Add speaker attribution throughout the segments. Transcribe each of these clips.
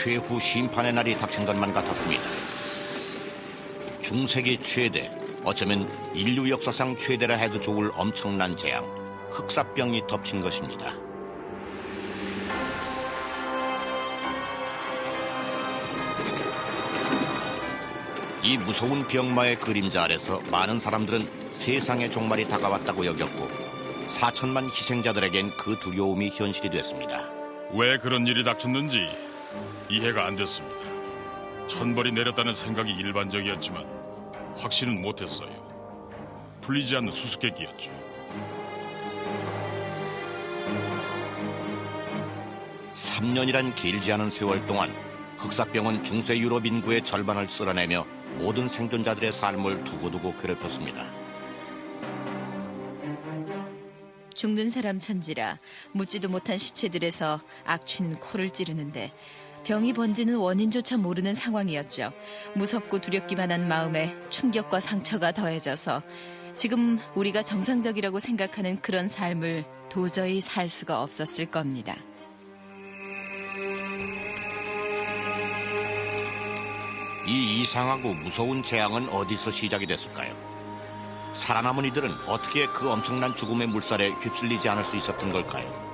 Speaker 1: 최후 심판의 날이 닥친 것만 같았습니다. 중세기 최대, 어쩌면 인류 역사상 최대라 해도 좋을 엄청난 재앙, 흑사병이 덮친 것입니다. 이 무서운 병마의 그림자 아래서 많은 사람들은 세상의 종말이 다가왔다고 여겼고 4천만 희생자들에겐 그 두려움이 현실이 됐습니다.
Speaker 2: 왜 그런 일이 닥쳤는지 이해가 안 됐습니다. 천벌이 내렸다는 생각이 일반적이었지만 확신은 못했어요. 풀리지 않는 수수께끼였죠.
Speaker 1: (3년이란) 길지 않은 세월 동안 흑사병은 중세 유럽 인구의 절반을 쓸어내며 모든 생존자들의 삶을 두고두고 괴롭혔습니다.
Speaker 3: 죽는 사람 천지라 묻지도 못한 시체들에서 악취는 코를 찌르는데 병이 번지는 원인조차 모르는 상황이었죠. 무섭고 두렵기만 한 마음에 충격과 상처가 더해져서 지금 우리가 정상적이라고 생각하는 그런 삶을 도저히 살 수가 없었을 겁니다.
Speaker 1: 이 이상하고 무서운 재앙은 어디서 시작이 됐을까요? 살아남은 이들은 어떻게 그 엄청난 죽음의 물살에 휩쓸리지 않을 수 있었던 걸까요?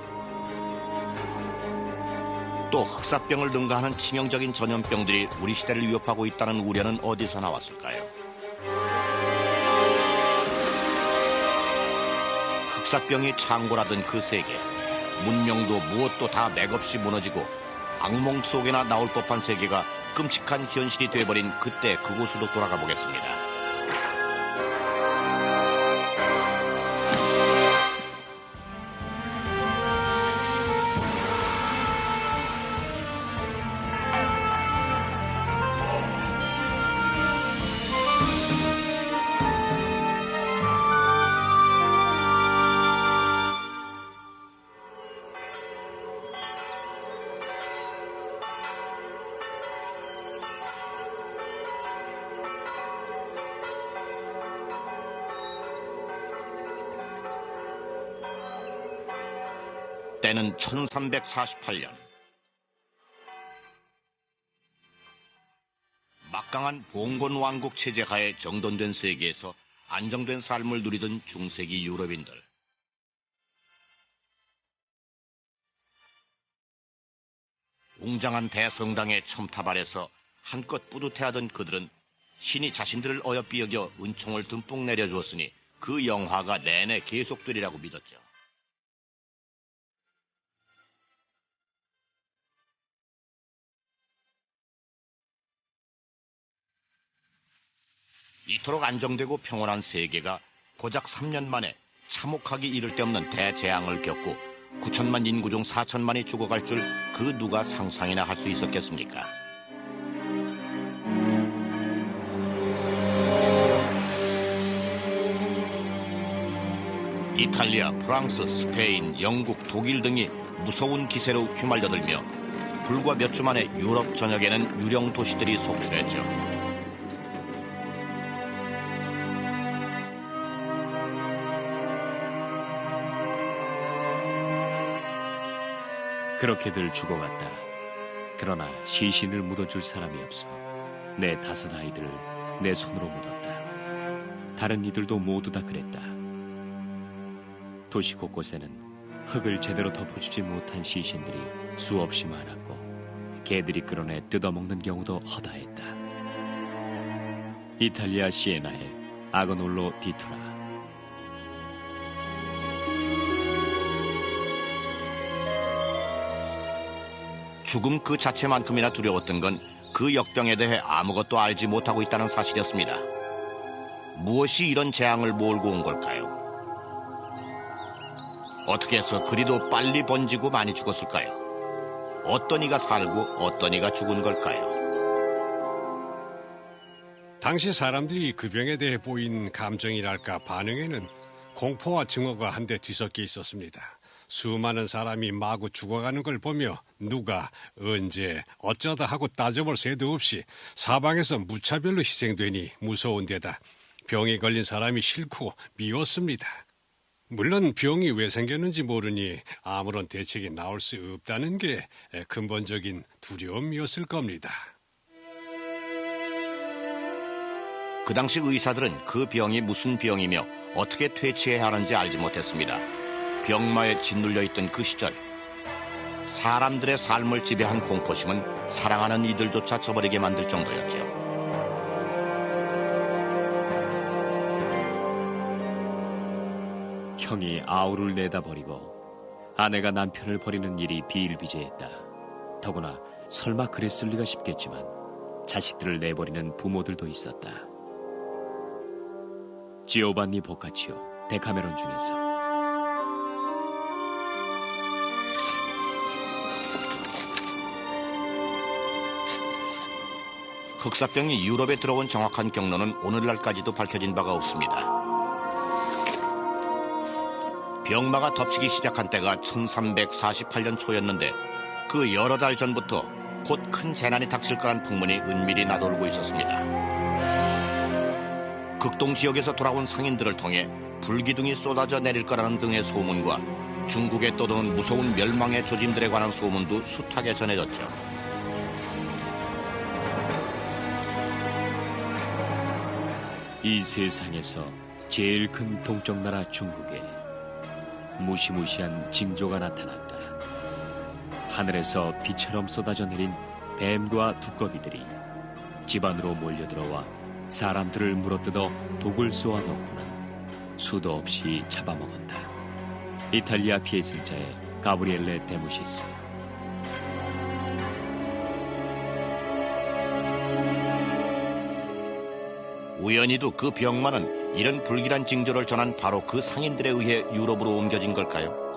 Speaker 1: 또 흑사병을 능가하는 치명적인 전염병들이 우리 시대를 위협하고 있다는 우려는 어디서 나왔을까요? 흑사병이 창궐하던 그 세계, 문명도 무엇도 다 맥없이 무너지고 악몽 속에나 나올 법한 세계가 끔찍한 현실이 돼버린 그때 그곳으로 돌아가 보겠습니다. 때는 1348년. 막강한 봉건 왕국 체제 하에 정돈된 세계에서 안정된 삶을 누리던 중세기 유럽인들. 웅장한 대성당의 첨탑 아래서 한껏 뿌듯해하던 그들은 신이 자신들을 어여삐 여겨 은총을 듬뿍 내려주었으니 그 영화가 내내 계속되리라고 믿었죠. 이토록 안정되고 평온한 세계가 고작 3년 만에 참혹하기 이를 데 없는 대재앙을 겪고 9천만 인구 중 4천만이 죽어갈 줄 그 누가 상상이나 할 수 있었겠습니까? 이탈리아, 프랑스, 스페인, 영국, 독일 등이 무서운 기세로 휘말려들며 불과 몇 주 만에 유럽 전역에는 유령 도시들이 속출했죠.
Speaker 4: 그렇게들 죽어갔다. 그러나 시신을 묻어줄 사람이 없어 내 5 아이들을 내 손으로 묻었다. 다른 이들도 모두 다 그랬다. 도시 곳곳에는 흙을 제대로 덮어주지 못한 시신들이 수없이 많았고 개들이 끌어내 뜯어먹는 경우도 허다했다. 이탈리아 시에나의 아고놀로 디투라.
Speaker 1: 죽음 그 자체만큼이나 두려웠던 건 그 역병에 대해 아무것도 알지 못하고 있다는 사실이었습니다. 무엇이 이런 재앙을 몰고 온 걸까요? 어떻게 해서 그리도 빨리 번지고 많이 죽었을까요? 어떤 이가 살고 어떤 이가 죽은 걸까요?
Speaker 5: 당시 사람들이 그 병에 대해 보인 감정이랄까 반응에는 공포와 증오가 한데 뒤섞여 있었습니다. 수많은 사람이 마구 죽어가는 걸 보며 누가 언제 어쩌다 하고 따져볼 새도 없이 사방에서 무차별로 희생되니 무서운 데다 병에 걸린 사람이 싫고 미웠습니다. 물론 병이 왜 생겼는지 모르니 아무런 대책이 나올 수 없다는 게 근본적인 두려움이었을 겁니다.
Speaker 1: 그 당시 의사들은 그 병이 무슨 병이며 어떻게 퇴치해야 하는지 알지 못했습니다. 병마에 짓눌려 있던 그 시절, 사람들의 삶을 지배한 공포심은 사랑하는 이들조차 저버리게 만들 정도였죠.
Speaker 4: 형이 아우를 내다버리고 아내가 남편을 버리는 일이 비일비재했다. 더구나 설마 그랬을 리가 싶겠지만 자식들을 내버리는 부모들도 있었다. 지오반니 보카치오, 데카메론 중에서
Speaker 1: 흑사병이 유럽에 들어온 정확한 경로는 오늘날까지도 밝혀진 바가 없습니다. 병마가 덮치기 시작한 때가 1348년 초였는데 그 여러 달 전부터 곧 큰 재난이 닥칠 거란 풍문이 은밀히 나돌고 있었습니다. 극동 지역에서 돌아온 상인들을 통해 불기둥이 쏟아져 내릴 거라는 등의 소문과 중국에 떠도는 무서운 멸망의 조짐들에 관한 소문도 숱하게 전해졌죠.
Speaker 4: 이 세상에서 제일 큰 동쪽 나라 중국에 무시무시한 징조가 나타났다. 하늘에서 비처럼 쏟아져 내린 뱀과 두꺼비들이 집 안으로 몰려들어와 사람들을 물어뜯어 독을 쏘아넣거나 수도 없이 잡아먹었다. 이탈리아 피해생자의 가브리엘레 데무시스.
Speaker 1: 우연히도 그 병마는 이런 불길한 징조를 전한 바로 그 상인들에 의해 유럽으로 옮겨진 걸까요?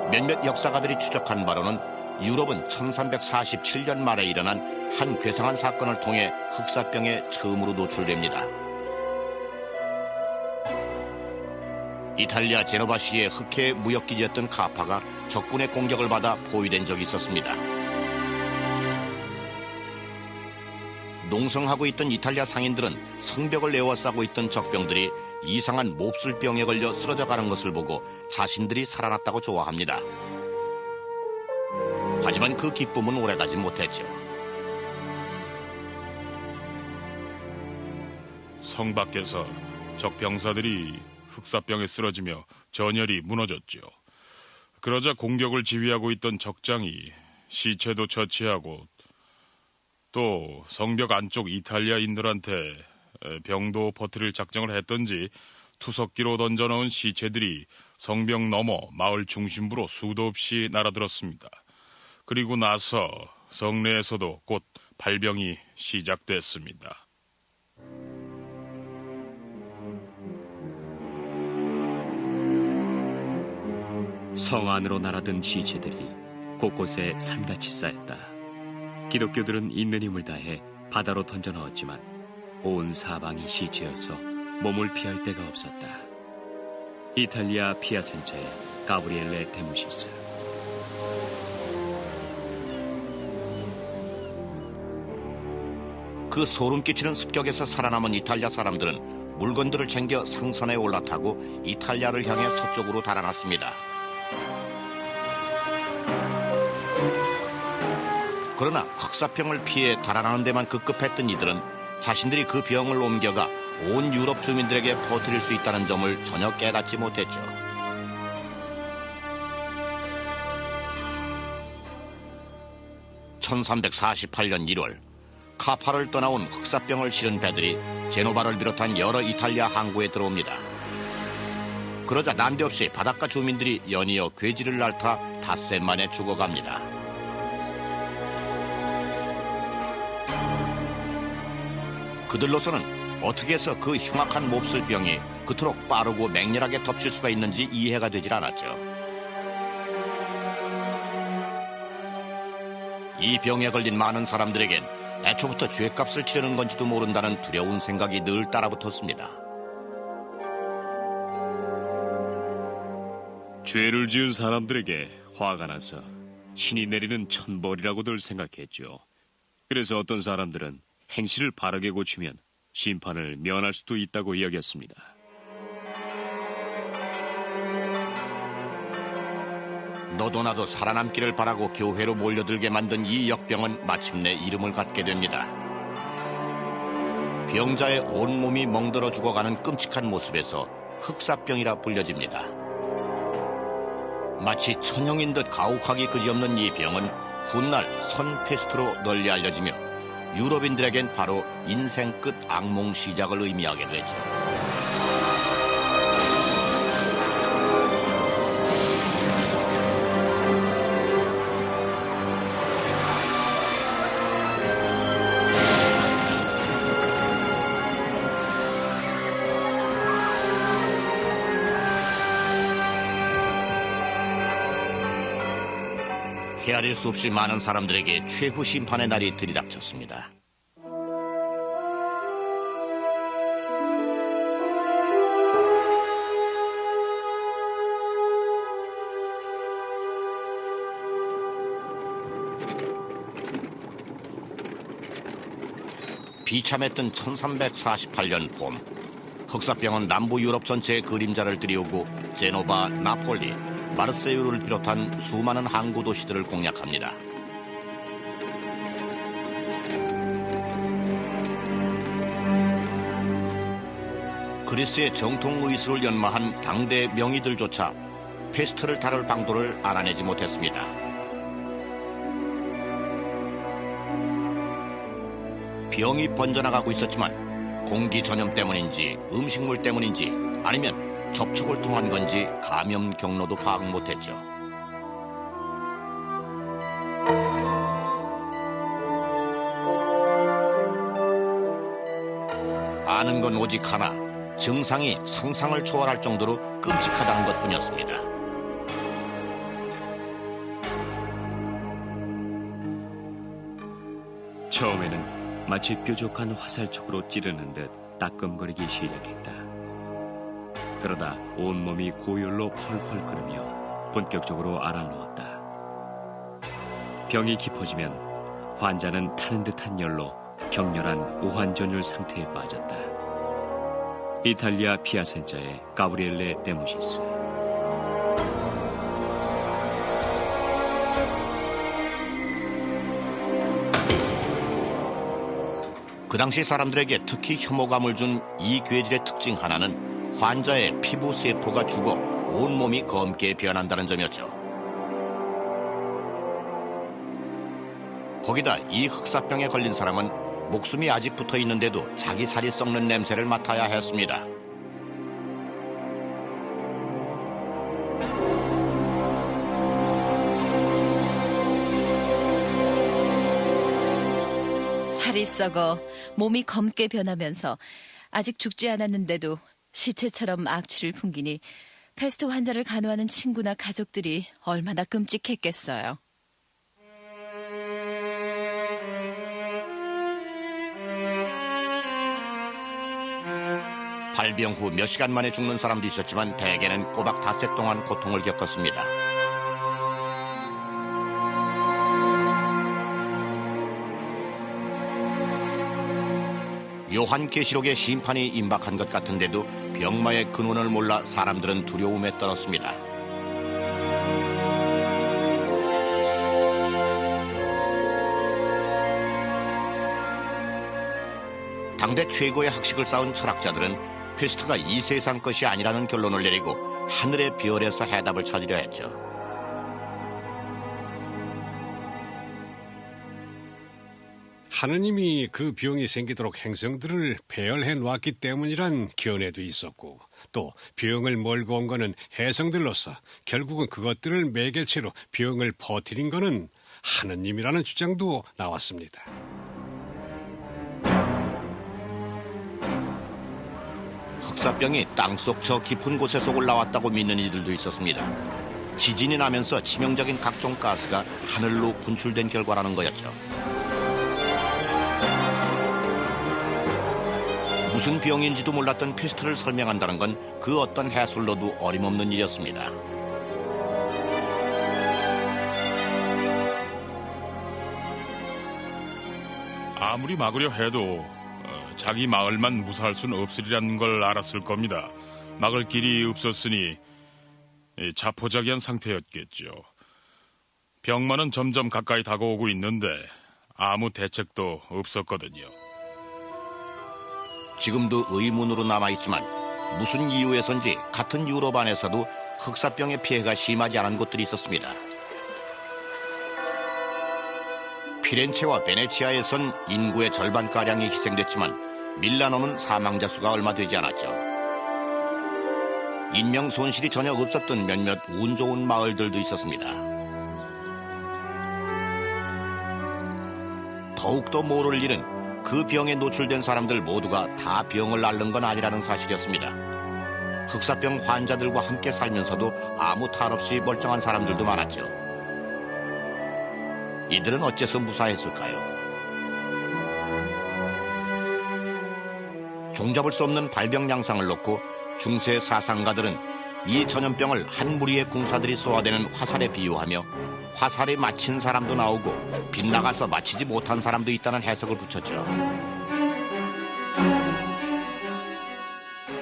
Speaker 1: 몇몇 역사가들이 추적한 바로는 유럽은 1347년 말에 일어난 한 괴상한 사건을 통해 흑사병에 처음으로 노출됩니다. 이탈리아 제노바시의 흑해 무역기지였던 카파가 적군의 공격을 받아 포위된 적이 있었습니다. 농성하고 있던 이탈리아 상인들은 성벽을 에워싸고 있던 적병들이 이상한 몹쓸병에 걸려 쓰러져가는 것을 보고 자신들이 살아났다고 좋아합니다. 하지만 그 기쁨은 오래가지 못했죠.
Speaker 2: 성 밖에서 적 병사들이 흑사병에 쓰러지며 전열이 무너졌죠. 그러자 공격을 지휘하고 있던 적장이 시체도 처치하고 또 성벽 안쪽 이탈리아인들한테 병도 버틸 작정을 했던지 투석기로 던져놓은 시체들이 성벽 너머 마을 중심부로 수도 없이 날아들었습니다. 그리고 나서 성내에서도 곧 발병이 시작됐습니다.
Speaker 4: 성 안으로 날아든 시체들이 곳곳에 산같이 쌓였다. 기독교들은 있는 힘을 다해 바다로 던져 넣었지만 온 사방이 시체여서 몸을 피할 데가 없었다. 이탈리아 피아센자의 가브리엘레 데무시스.
Speaker 1: 그 소름 끼치는 습격에서 살아남은 이탈리아 사람들은 물건들을 챙겨 상선에 올라타고 이탈리아를 향해 서쪽으로 달아났습니다. 그러나 흑사병을 피해 달아나는 데만 급급했던 이들은 자신들이 그 병을 옮겨가 온 유럽 주민들에게 퍼뜨릴 수 있다는 점을 전혀 깨닫지 못했죠. (1348년 1월) 카파를 떠나온 흑사병을 실은 배들이 제노바를 비롯한 여러 이탈리아 항구에 들어옵니다. 그러자 난데없이 바닷가 주민들이 연이어 괴지를 앓다 닷새 만에 죽어갑니다. 그들로서는 어떻게 해서 그 흉악한 몹쓸병이 그토록 빠르고 맹렬하게 덮칠 수가 있는지 이해가 되질 않았죠. 이 병에 걸린 많은 사람들에겐 애초부터 죗값을 치르는 건지도 모른다는 두려운 생각이 늘 따라붙었습니다.
Speaker 4: 죄를 지은 사람들에게 화가 나서 신이 내리는 천벌이라고들 생각했죠. 그래서 어떤 사람들은 행실을 바르게 고치면 심판을 면할 수도 있다고 여겼습니다.
Speaker 1: 너도 나도 살아남기를 바라고 교회로 몰려들게 만든 이 역병은 마침내 이름을 갖게 됩니다. 병자의 온몸이 멍들어 죽어가는 끔찍한 모습에서 흑사병이라 불려집니다. 마치 천형인 듯 가혹하기 그지없는 이 병은 훗날 선페스트로 널리 알려지며 유럽인들에겐 바로 인생 끝 악몽 시작을 의미하게 되죠. 헤아릴 수 없이 많은 사람들에게 최후 심판의 날이 들이닥쳤습니다. 비참했던 1348년 봄, 흑사병은 남부 유럽 전체의 그림자를 들이우고 제노바, 나폴리, 마르세유를 비롯한 수많은 항구 도시들을 공략합니다. 그리스의 정통 의술을 연마한 당대 명의들조차 페스트를 다룰 방도를 알아내지 못했습니다. 병이 번져나가고 있었지만 공기 전염 때문인지 음식물 때문인지 아니면 접촉을 통한 건지 감염 경로도 파악 못했죠. 아는 건 오직 하나, 증상이 상상을 초월할 정도로 끔찍하다는 것뿐이었습니다.
Speaker 4: 처음에는 마치 뾰족한 화살촉으로 찌르는 듯 따끔거리기 시작했다. 그러다 온몸이 고열로 펄펄 끓으며 본격적으로 알아누웠다. 병이 깊어지면 환자는 타는 듯한 열로 격렬한 오한전율 상태에 빠졌다. 이탈리아 피아센자의 가브리엘레 데모시스.
Speaker 1: 그 당시 사람들에게 특히 혐오감을 준 이 괴질의 특징 하나는 환자의 피부 세포가 죽어 온몸이 검게 변한다는 점이었죠. 거기다 이 흑사병에 걸린 사람은 목숨이 아직 붙어 있는데도 자기 살이 썩는 냄새를 맡아야 했습니다.
Speaker 3: 살이 썩어 몸이 검게 변하면서 아직 죽지 않았는데도 시체처럼 악취를 풍기니 패스트 환자를 간호하는 친구나 가족들이 얼마나 끔찍했겠어요.
Speaker 1: 발병 후 몇 시간 만에 죽는 사람도 있었지만 대개는 꼬박 닷새 동안 고통을 겪었습니다. 요한계시록의 심판이 임박한 것 같은데도 병마의 근원을 몰라 사람들은 두려움에 떨었습니다. 당대 최고의 학식을 쌓은 철학자들은 페스트가 이 세상 것이 아니라는 결론을 내리고 하늘의 별에서 해답을 찾으려 했죠.
Speaker 5: 하느님이 그 병이 생기도록 행성들을 배열해 놓았기 때문이란 견해도 있었고, 또 병을 몰고 온 거는 해성들로서 결국은 그것들을 매개체로 병을 퍼뜨린 거는 하느님이라는 주장도 나왔습니다.
Speaker 1: 흑사병이 땅속 저 깊은 곳에서 올라왔다고 믿는 이들도 있었습니다. 지진이 나면서 치명적인 각종 가스가 하늘로 분출된 결과라는 거였죠. 무슨 병인지도 몰랐던 페스트를 설명한다는 건 그 어떤 해설로도 어림없는 일이었습니다.
Speaker 2: 아무리 막으려 해도 자기 마을만 무사할 수는 없으리라는 걸 알았을 겁니다. 막을 길이 없었으니 자포자기한 상태였겠죠. 병만은 점점 가까이 다가오고 있는데 아무 대책도 없었거든요.
Speaker 1: 지금도 의문으로 남아있지만 무슨 이유에선지 같은 유럽 안에서도 흑사병의 피해가 심하지 않은 곳들이 있었습니다. 피렌체와 베네치아에선 인구의 절반가량이 희생됐지만 밀라노는 사망자 수가 얼마 되지 않았죠. 인명 손실이 전혀 없었던 몇몇 운 좋은 마을들도 있었습니다. 더욱더 모를 일은 그 병에 노출된 사람들 모두가 다 병을 앓는 건 아니라는 사실이었습니다. 흑사병 환자들과 함께 살면서도 아무 탈 없이 멀쩡한 사람들도 많았죠. 이들은 어째서 무사했을까요? 종잡을 수 없는 발병 양상을 놓고 중세 사상가들은 이 전염병을 한 무리의 궁사들이 쏘아대는 화살에 비유하며 화살에 맞힌 사람도 나오고 빗나가서 맞히지 못한 사람도 있다는 해석을 붙였죠.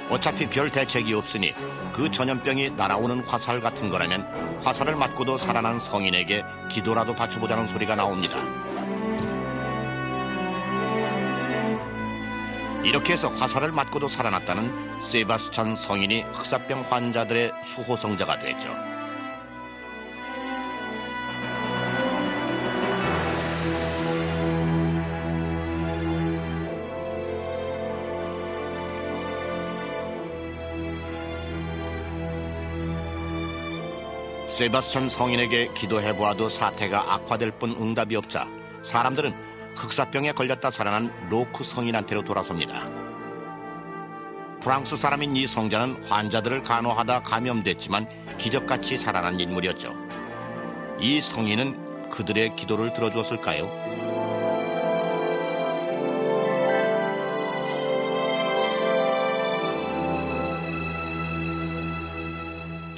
Speaker 1: 어차피 별 대책이 없으니 그 전염병이 날아오는 화살 같은 거라면 화살을 맞고도 살아난 성인에게 기도라도 바쳐보자는 소리가 나옵니다. 이렇게 해서 화살을 맞고도 살아났다는 세바스찬 성인이 흑사병 환자들의 수호성자가 됐죠. 세바스찬 성인에게 기도해보아도 사태가 악화될 뿐 응답이 없자 사람들은 흑사병에 걸렸다 살아난 로크 성인한테로 돌아섭니다. 프랑스 사람인 이 성자는 환자들을 간호하다 감염됐지만 기적같이 살아난 인물이었죠. 이 성인은 그들의 기도를 들어주었을까요?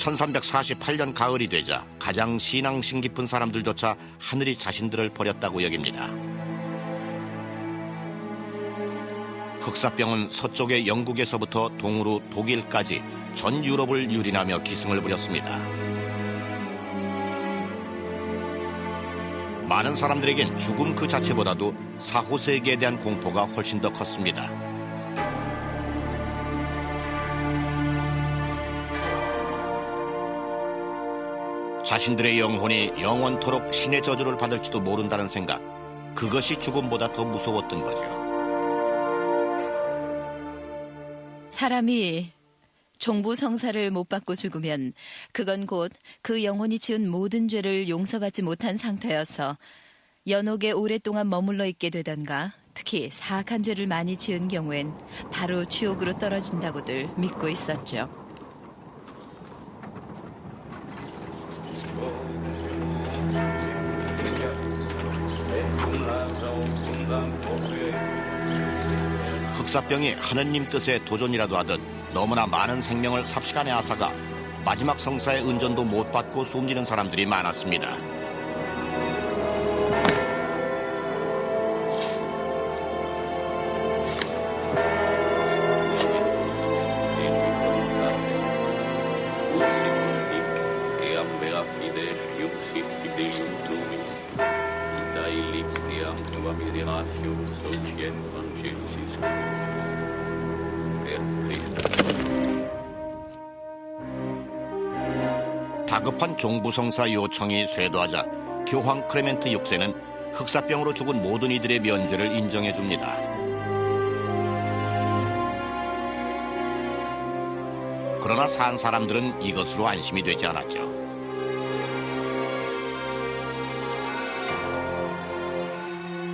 Speaker 1: 1348년 가을이 되자 가장 신앙심 깊은 사람들조차 하늘이 자신들을 버렸다고 여깁니다. 흑사병은 서쪽의 영국에서부터 동으로 독일까지 전 유럽을 유린하며 기승을 부렸습니다. 많은 사람들에겐 죽음 그 자체보다도 사후세계에 대한 공포가 훨씬 더 컸습니다. 자신들의 영혼이 영원토록 신의 저주를 받을지도 모른다는 생각, 그것이 죽음보다 더 무서웠던 거죠.
Speaker 3: 사람이 종부 성사를 못 받고 죽으면 그건 곧 그 영혼이 지은 모든 죄를 용서받지 못한 상태여서 연옥에 오랫동안 머물러 있게 되던가, 특히 사악한 죄를 많이 지은 경우엔 바로 지옥으로 떨어진다고들 믿고 있었죠.
Speaker 1: 흑사병이 하느님 뜻의 도전이라도 하듯 너무나 많은 생명을 삽시간에 앗아가 마지막 성사의 은전도 못 받고 숨지는 사람들이 많았습니다. 다급한 종부성사 요청이 쇄도하자 교황 클레멘트 6세는 흑사병으로 죽은 모든 이들의 면죄를 인정해 줍니다. 그러나 산 사람들은 이것으로 안심이 되지 않았죠.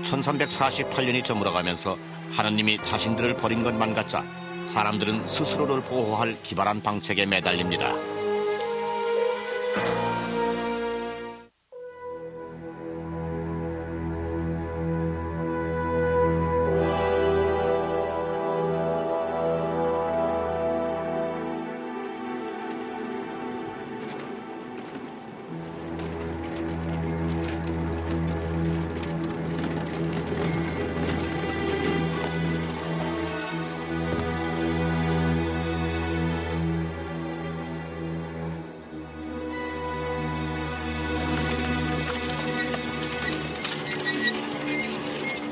Speaker 1: (1348년이) 저물어가면서 하느님이 자신들을 버린 것만 같자 사람들은 스스로를 보호할 기발한 방책에 매달립니다.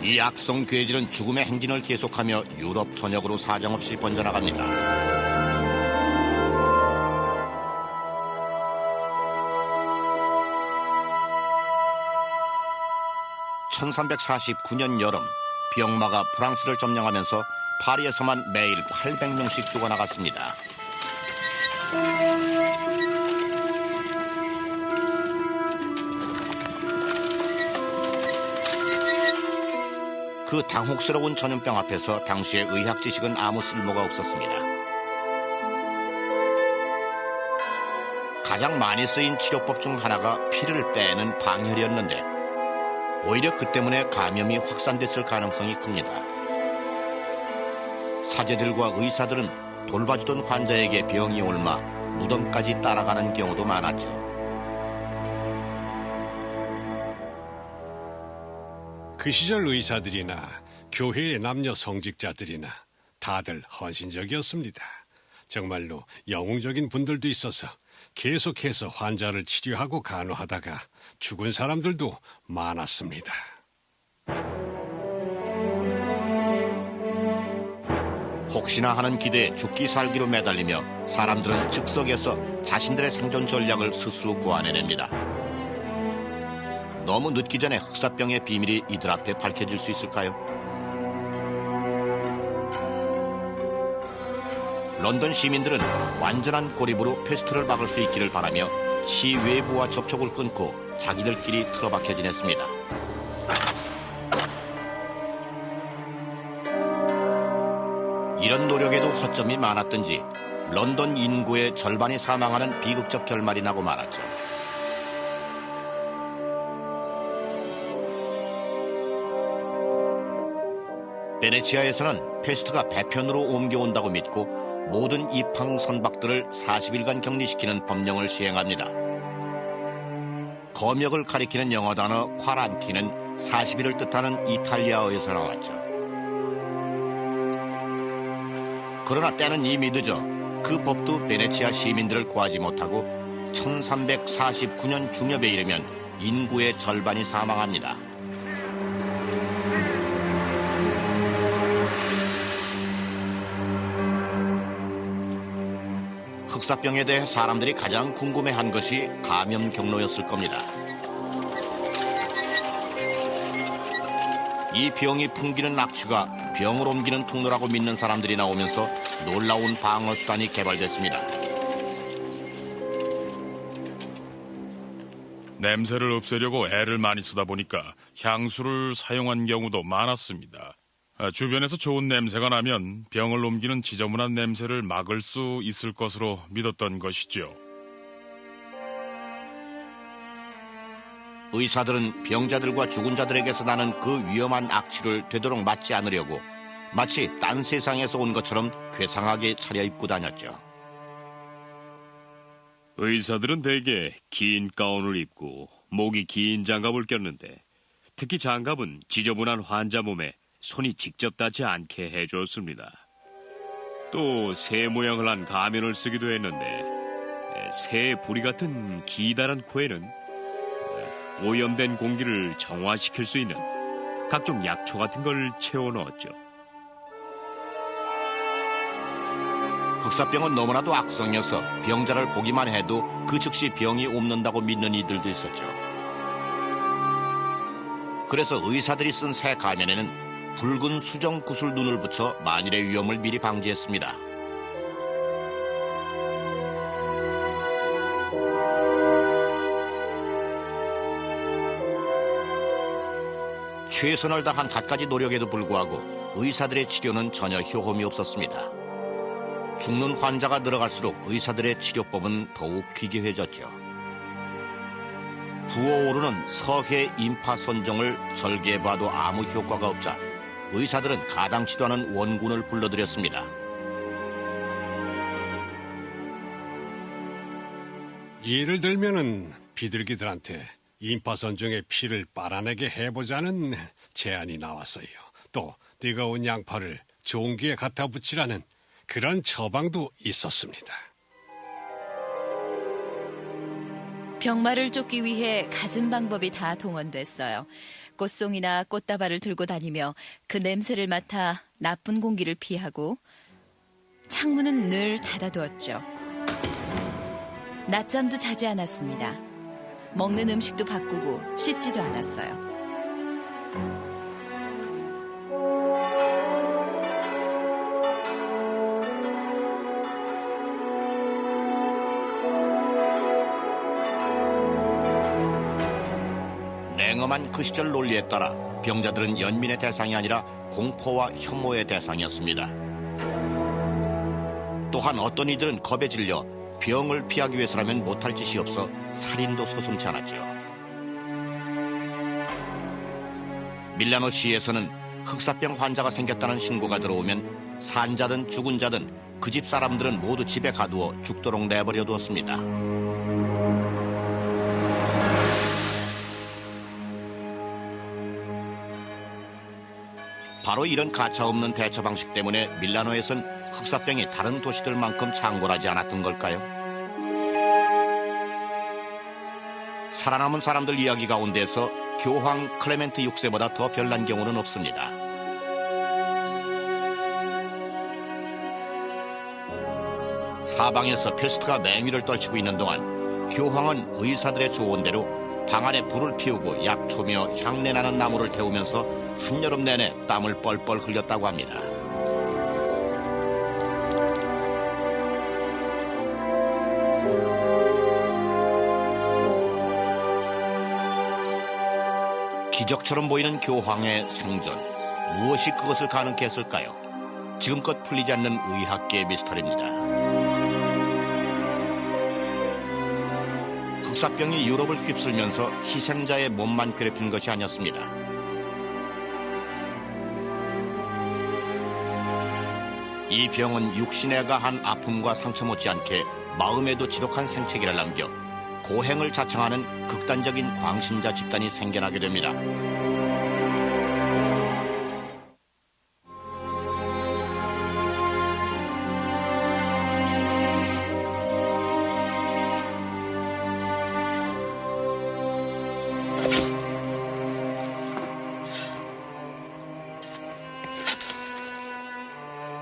Speaker 1: 이 악성 괴질은 죽음의 행진을 계속하며 유럽 전역으로 사정없이 번져나갑니다. 1349년 여름 병마가 프랑스를 점령하면서 파리에서만 매일 800명씩 죽어나갔습니다. 그 당혹스러운 전염병 앞에서 당시의 의학 지식은 아무 쓸모가 없었습니다. 가장 많이 쓰인 치료법 중 하나가 피를 빼는 방혈이었는데 오히려 그 때문에 감염이 확산됐을 가능성이 큽니다. 사제들과 의사들은 돌봐주던 환자에게 병이 옮아 무덤까지 따라가는 경우도 많았죠.
Speaker 5: 그 시절 의사들이나 교회의 남녀 성직자들이나 다들 헌신적이었습니다. 정말로 영웅적인 분들도 있어서 계속해서 환자를 치료하고 간호하다가 죽은 사람들도 많았습니다.
Speaker 1: 혹시나 하는 기대에 죽기 살기로 매달리며 사람들은 즉석에서 자신들의 생존 전략을 스스로 고안해냅니다. 너무 늦기 전에 흑사병의 비밀이 이들 앞에 밝혀질 수 있을까요? 런던 시민들은 완전한 고립으로 패스트를 막을 수 있기를 바라며 시 외부와 접촉을 끊고 자기들끼리 틀어박혀 지냈습니다. 이런 노력에도 허점이 많았던지 런던 인구의 절반이 사망하는 비극적 결말이 나고 말았죠. 베네치아에서는 패스트가 배편으로 옮겨온다고 믿고 모든 입항 선박들을 40일간 격리시키는 법령을 시행합니다. 검역을 가리키는 영어 단어 쿼란티는 40일을 뜻하는 이탈리아어에서 나왔죠. 그러나 때는 이미 늦어 그 법도 베네치아 시민들을 구하지 못하고 1349년 중엽에 이르면 인구의 절반이 사망합니다. 흑사병에 대해 사람들이 가장 궁금해한 것이 감염 경로였을 겁니다. 이 병이 풍기는 악취가 병을 옮기는 통로라고 믿는 사람들이 나오면서 놀라운 방어 수단이 개발됐습니다.
Speaker 2: 냄새를 없애려고 애를 많이 쓰다 보니까 향수를 사용한 경우도 많았습니다. 주변에서 좋은 냄새가 나면 병을 옮기는 지저분한 냄새를 막을 수 있을 것으로 믿었던 것이죠.
Speaker 1: 의사들은 병자들과 죽은 자들에게서 나는 그 위험한 악취를 되도록 맡지 않으려고 마치 딴 세상에서 온 것처럼 괴상하게 차려입고 다녔죠.
Speaker 4: 의사들은 대개 긴 가운을 입고 목이 긴 장갑을 꼈는데 특히 장갑은 지저분한 환자 몸에 손이 직접 닿지 않게 해주었습니다. 또 새 모양을 한 가면을 쓰기도 했는데 새의 부리 같은 기다란 코에는 오염된 공기를 정화시킬 수 있는 각종 약초 같은 걸 채워넣었죠.
Speaker 1: 흑사병은 너무나도 악성이어서 병자를 보기만 해도 그 즉시 병이 옮는다고 믿는 이들도 있었죠. 그래서 의사들이 쓴 새 가면에는 붉은 수정 구슬 눈을 붙여 만일의 위험을 미리 방지했습니다. 최선을 다한 갖가지 노력에도 불구하고 의사들의 치료는 전혀 효험이 없었습니다. 죽는 환자가 늘어갈수록 의사들의 치료법은 더욱 기괴해졌죠. 부어오르는 서해 인파 선종을 절개해봐도 아무 효과가 없자 의사들은 가당치도 않은 원군을 불러들였습니다.
Speaker 5: 예를 들면은 비둘기들한테 인파선종의 피를 빨아내게 해보자는 제안이 나왔어요. 또 뜨거운 양파를 종기에 갖다 붙이라는 그런 처방도 있었습니다.
Speaker 3: 병마를 쫓기 위해 갖은 방법이 다 동원됐어요. 꽃송이나 꽃다발을 들고 다니며 그 냄새를 맡아 나쁜 공기를 피하고 창문은 늘 닫아두었죠. 낮잠도 자지 않았습니다. 먹는 음식도 바꾸고 씻지도 않았어요.
Speaker 1: 냉엄한 그 시절 논리에 따라 병자들은 연민의 대상이 아니라 공포와 혐오의 대상이었습니다. 또한 어떤 이들은 겁에 질려 병을 피하기 위해서라면 못할 짓이 없어 살인도 서슴지 않았죠. 밀라노 시에서는 흑사병 환자가 생겼다는 신고가 들어오면 산자든 죽은 자든 그 집 사람들은 모두 집에 가두어 죽도록 내버려 두었습니다. 바로 이런 가차없는 대처 방식 때문에 밀라노에선 흑사병이 다른 도시들만큼 창궐하지 않았던 걸까요? 살아남은 사람들 이야기 가운데서 교황 클레멘트 6세보다 더 별난 경우는 없습니다. 사방에서 페스트가 맹위를 떨치고 있는 동안 교황은 의사들의 조언대로 방 안에 불을 피우고 약초며 향내나는 나무를 태우면서 한여름 내내 땀을 뻘뻘 흘렸다고 합니다. 기적처럼 보이는 교황의 생존, 무엇이 그것을 가능케 했을까요? 지금껏 풀리지 않는 의학계의 미스터리입니다. 흑사병이 유럽을 휩쓸면서 희생자의 몸만 괴롭힌 것이 아니었습니다. 이 병은 육신에 가한 아픔과 상처 못지않게 마음에도 지독한 생채기를 남겨 고행을 자청하는 극단적인 광신자 집단이 생겨나게 됩니다.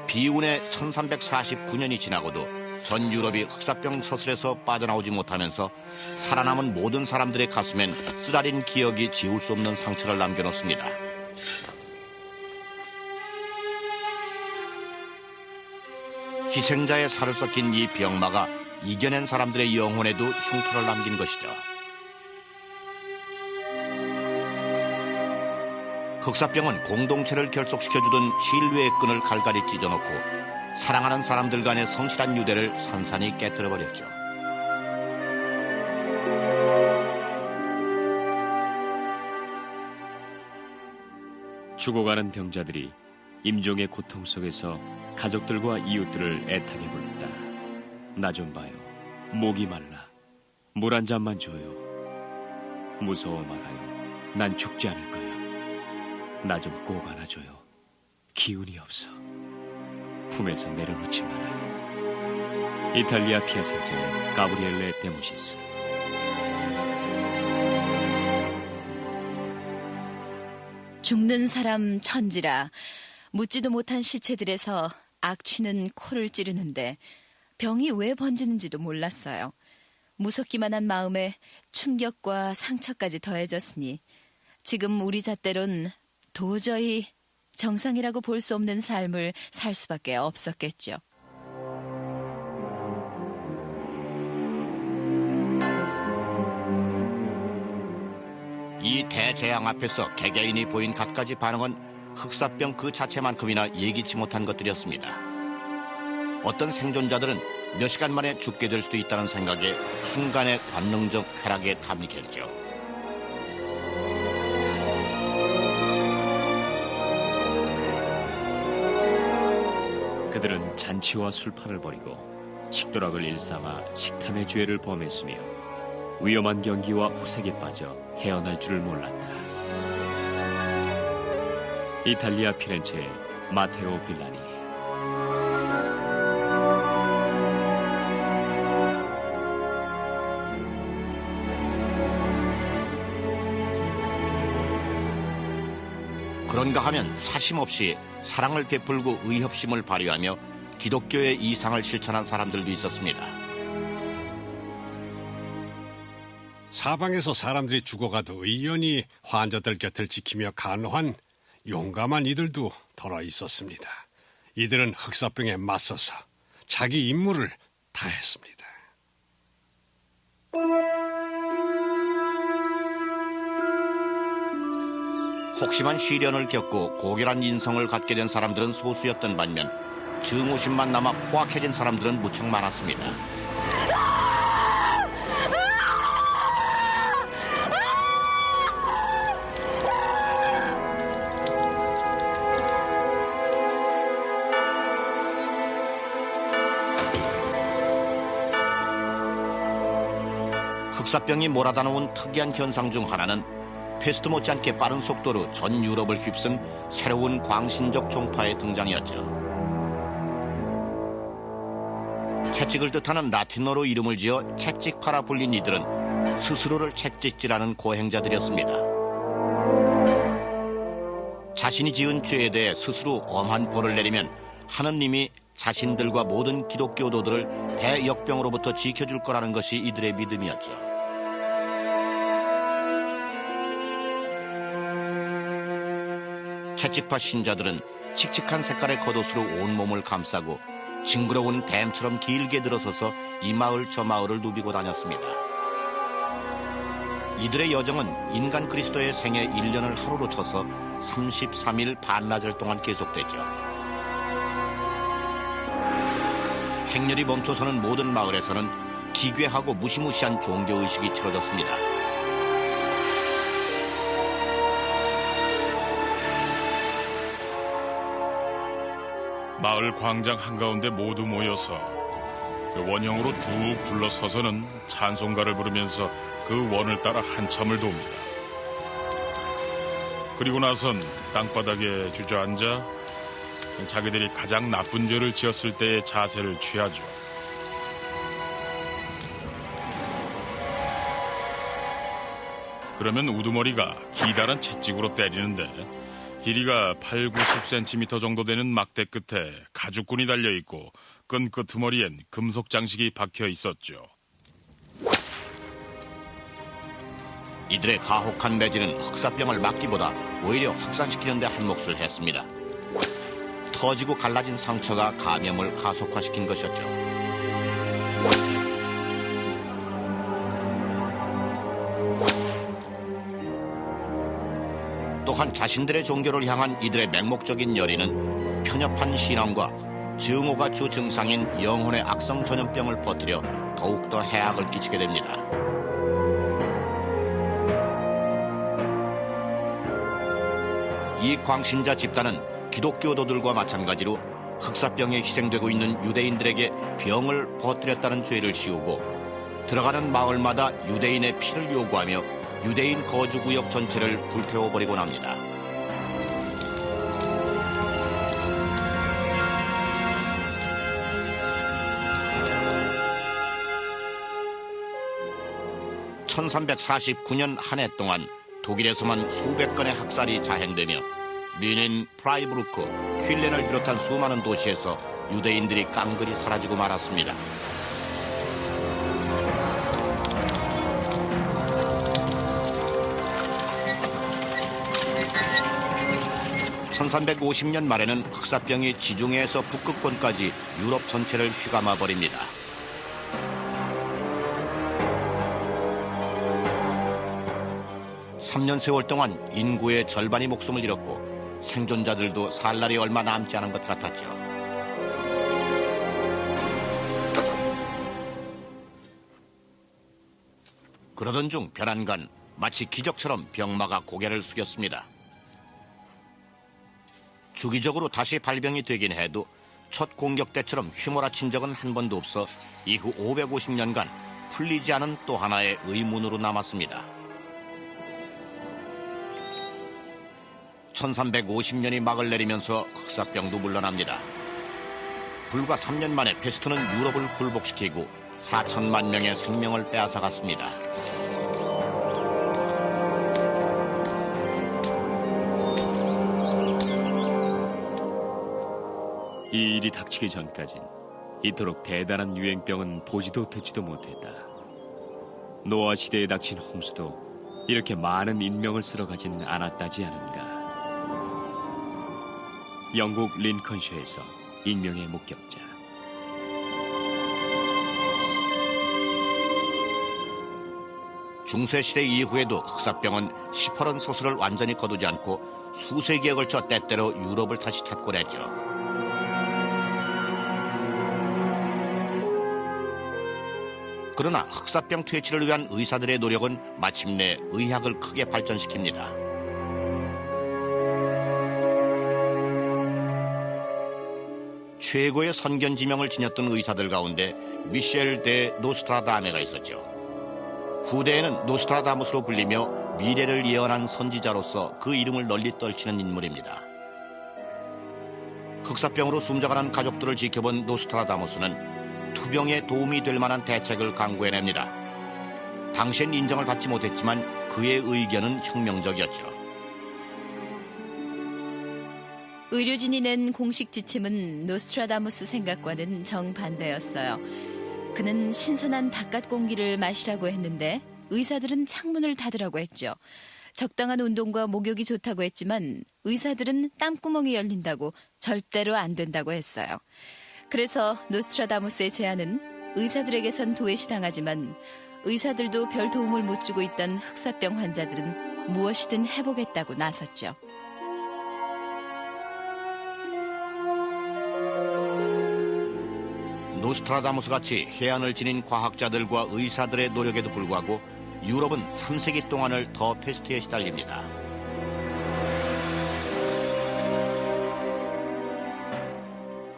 Speaker 1: 비운의 1349년이 지나고도 전 유럽이 흑사병 서슬에서 빠져나오지 못하면서 살아남은 모든 사람들의 가슴엔 쓰라린 기억이 지울 수 없는 상처를 남겨놓습니다. 희생자의 살을 섞인 이 병마가 이겨낸 사람들의 영혼에도 흉터를 남긴 것이죠. 흑사병은 공동체를 결속시켜주던 신뢰의 끈을 갈갈이 찢어놓고 사랑하는 사람들 간의 성실한 유대를 산산이 깨뜨려버렸죠.
Speaker 4: 죽어가는 병자들이 임종의 고통 속에서 가족들과 이웃들을 애타게 불렀다. 나 좀 봐요. 목이 말라. 물 한 잔만 줘요. 무서워 말아요. 난 죽지 않을 거야. 나 좀 꼭 안아줘요. 기운이 없어. 품에서 내려놓지 말아요. 이탈리아 피아센자의 가브리엘레 데모시스.
Speaker 3: 죽는 사람 천지라 묻지도 못한 시체들에서 악취는 코를 찌르는데 병이 왜 번지는지도 몰랐어요. 무섭기만 한 마음에 충격과 상처까지 더해졌으니 지금 우리 잣대론 도저히 정상이라고 볼 수 없는 삶을 살 수밖에 없었겠죠.
Speaker 1: 이 대재앙 앞에서 개개인이 보인 갖가지 반응은 흑사병 그 자체만큼이나 예기치 못한 것들이었습니다. 어떤 생존자들은 몇 시간 만에 죽게 될 수도 있다는 생각에 순간의 관능적 쾌락에 탐닉했죠.
Speaker 4: 그들은 잔치와 술판을 벌이고 식도락을 일삼아 식탐의 죄를 범했으며 위험한 경기와 호색에 빠져 헤어날 줄을 몰랐다. 이탈리아 피렌체의 마테오 빌라니.
Speaker 1: 그런가 하면 사심 없이 사랑을 베풀고 의협심을 발휘하며 기독교의 이상을 실천한 사람들도 있었습니다.
Speaker 5: 사방에서 사람들이 죽어가도 의연히 환자들 곁을 지키며 간호한 용감한 이들도 더러 있었습니다. 이들은 흑사병에 맞서서 자기 임무를 다했습니다.
Speaker 1: 혹심한 시련을 겪고 고결한 인성을 갖게 된 사람들은 소수였던 반면 증오심만 남아 포악해진 사람들은 무척 많았습니다. 흑사병이 몰아다놓은 특이한 현상 중 하나는 패스트 못지않게 빠른 속도로 전 유럽을 휩쓴 새로운 광신적 종파의 등장이었죠. 채찍을 뜻하는 라틴어로 이름을 지어 채찍파라 불린 이들은 스스로를 채찍질하는 고행자들이었습니다. 자신이 지은 죄에 대해 스스로 엄한 벌을 내리면 하느님이 자신들과 모든 기독교도들을 대역병으로부터 지켜줄 거라는 것이 이들의 믿음이었죠. 채찍파 신자들은 칙칙한 색깔의 겉옷으로 온몸을 감싸고 징그러운 뱀처럼 길게 들어서서 이 마을 저 마을을 누비고 다녔습니다. 이들의 여정은 인간 그리스도의 생애 1년을 하루로 쳐서 33일 반나절 동안 계속됐죠. 행렬이 멈춰서는 모든 마을에서는 기괴하고 무시무시한 종교의식이 치러졌습니다.
Speaker 2: 마을 광장 한가운데 모두 모여서 그 원형으로 쭉 둘러서서는 찬송가를 부르면서 그 원을 따라 한참을 돕니다. 그리고 나선 땅바닥에 주저앉아 자기들이 가장 나쁜 죄를 지었을 때의 자세를 취하죠. 그러면 우두머리가 기다란 채찍으로 때리는데 길이가 80-90cm 정도 되는 막대 끝에 가죽끈이 달려있고 끈 끄트머리엔 금속 장식이 박혀 있었죠.
Speaker 1: 이들의 가혹한 매질은 흑사병을 막기보다 오히려 확산시키는 데 한몫을 했습니다. 터지고 갈라진 상처가 감염을 가속화시킨 것이었죠. 또한 자신들의 종교를 향한 이들의 맹목적인 열의는 편협한 신앙과 증오가 주 증상인 영혼의 악성 전염병을 퍼뜨려 더욱더 해악을 끼치게 됩니다. 이 광신자 집단은 기독교도들과 마찬가지로 흑사병에 희생되고 있는 유대인들에게 병을 퍼뜨렸다는 죄를 씌우고 들어가는 마을마다 유대인의 피를 요구하며 유대인 거주구역 전체를 불태워버리곤 합니다. (1349년) 한 해 동안 독일에서만 수백 건의 학살이 자행되며 뮌헨, 프라이부르크, 퀼렌을 비롯한 수많은 도시에서 유대인들이 깡그리 사라지고 말았습니다. (1350년) 말에는 흑사병이 지중해에서 북극권까지 유럽 전체를 휘감아 버립니다. (3년) 세월 동안 인구의 절반이 목숨을 잃었고 생존자들도 살 날이 얼마 남지 않은 것 같았죠. 그러던 중 별안간 마치 기적처럼 병마가 고개를 숙였습니다. 주기적으로 다시 발병이 되긴 해도 첫 공격 때처럼 휘몰아친 적은 한 번도 없어 이후 550년간 풀리지 않은 또 하나의 의문으로 남았습니다. 1350년이 막을 내리면서 흑사병도 물러납니다. 불과 3년 만에 페스트는 유럽을 굴복시키고 4천만 명의 생명을 빼앗아갔습니다.
Speaker 4: 이 일이 닥치기 전까진 이토록 대단한 유행병은 보지도 듣지도 못했다. 노아 시대에 닥친 홍수도 이렇게 많은 인명을 쓸어가진 않았다지 않은가. 영국 린컨셔에서 익명의 목격자.
Speaker 1: 중세시대 이후에도 흑사병은 시퍼런 소설을 완전히 거두지 않고 수세기에 걸쳐 때때로 유럽을 다시 찾곤 했죠. 그러나 흑사병 퇴치를 위한 의사들의 노력은 마침내 의학을 크게 발전시킵니다. 최고의 선견지명을 지녔던 의사들 가운데 미셸 데 노스트라다메가 있었죠. 후대에는 노스트라다무스로 불리며 미래를 예언한 선지자로서 그 이름을 널리 떨치는 인물입니다. 흑사병으로 숨져가는 가족들을 지켜본 노스트라다무스는 투병에 도움이 될 만한 대책을 강구해냅니다. 당시엔 인정을 받지 못했지만 그의 의견은 혁명적이었죠.
Speaker 3: 의료진이 낸 공식 지침은 노스트라다무스 생각과는 정반대였어요. 그는 신선한 바깥 공기를 마시라고 했는데 의사들은 창문을 닫으라고 했죠. 적당한 운동과 목욕이 좋다고 했지만 의사들은 땀구멍이 열린다고 절대로 안 된다고 했어요. 그래서 노스트라다무스의 제안은 의사들에게선 도외시당하지만 의사들도 별 도움을 못 주고 있던 흑사병 환자들은 무엇이든 해보겠다고 나섰죠.
Speaker 1: 노스트라다무스 같이 해안을 지닌 과학자들과 의사들의 노력에도 불구하고 유럽은 3세기 동안을 더 패스트에 시달립니다.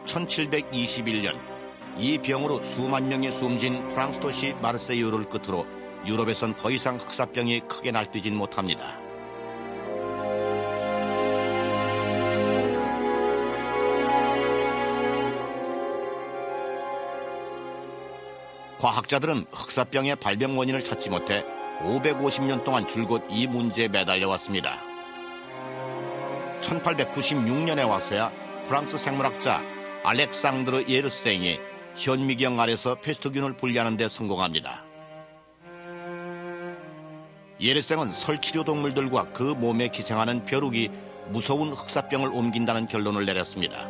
Speaker 1: (1721년) 이 병으로 수만 명이 숨진 프랑스 도시 마르세유를 끝으로 유럽에선 더 이상 흑사병이 크게 날뛰진 못합니다. 과학자들은 흑사병의 발병 원인을 찾지 못해 550년 동안 줄곧 이 문제에 매달려 왔습니다. 1896년에 와서야 프랑스 생물학자 알렉상드르 예르생이 현미경 아래서 페스트균을 분리하는 데 성공합니다. 예르생은 설치류 동물들과 그 몸에 기생하는 벼룩이 무서운 흑사병을 옮긴다는 결론을 내렸습니다.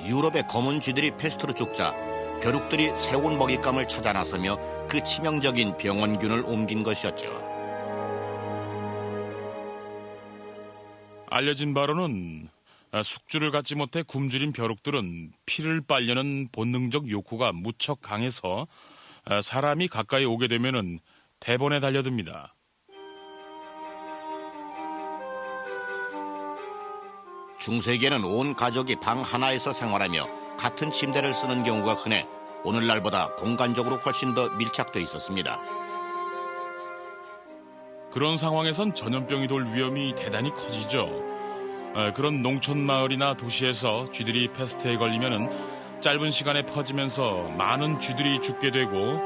Speaker 1: 유럽의 검은 쥐들이 페스트로 죽자 벼룩들이 새로운 먹잇감을 찾아 나서며 그 치명적인 병원균을 옮긴 것이었죠.
Speaker 2: 알려진 바로는 숙주를 갖지 못해 굶주린 벼룩들은 피를 빨려는 본능적 욕구가 무척 강해서 사람이 가까이 오게 되면은 대번에 달려듭니다.
Speaker 1: 중세기에는 온 가족이 방 하나에서 생활하며 같은 침대를 쓰는 경우가 흔해 오늘날보다 공간적으로 훨씬 더 밀착돼 있었습니다.
Speaker 2: 그런 상황에선 전염병이 돌 위험이 대단히 커지죠. 그런 농촌 마을이나 도시에서 쥐들이 패스트에 걸리면은 짧은 시간에 퍼지면서 많은 쥐들이 죽게 되고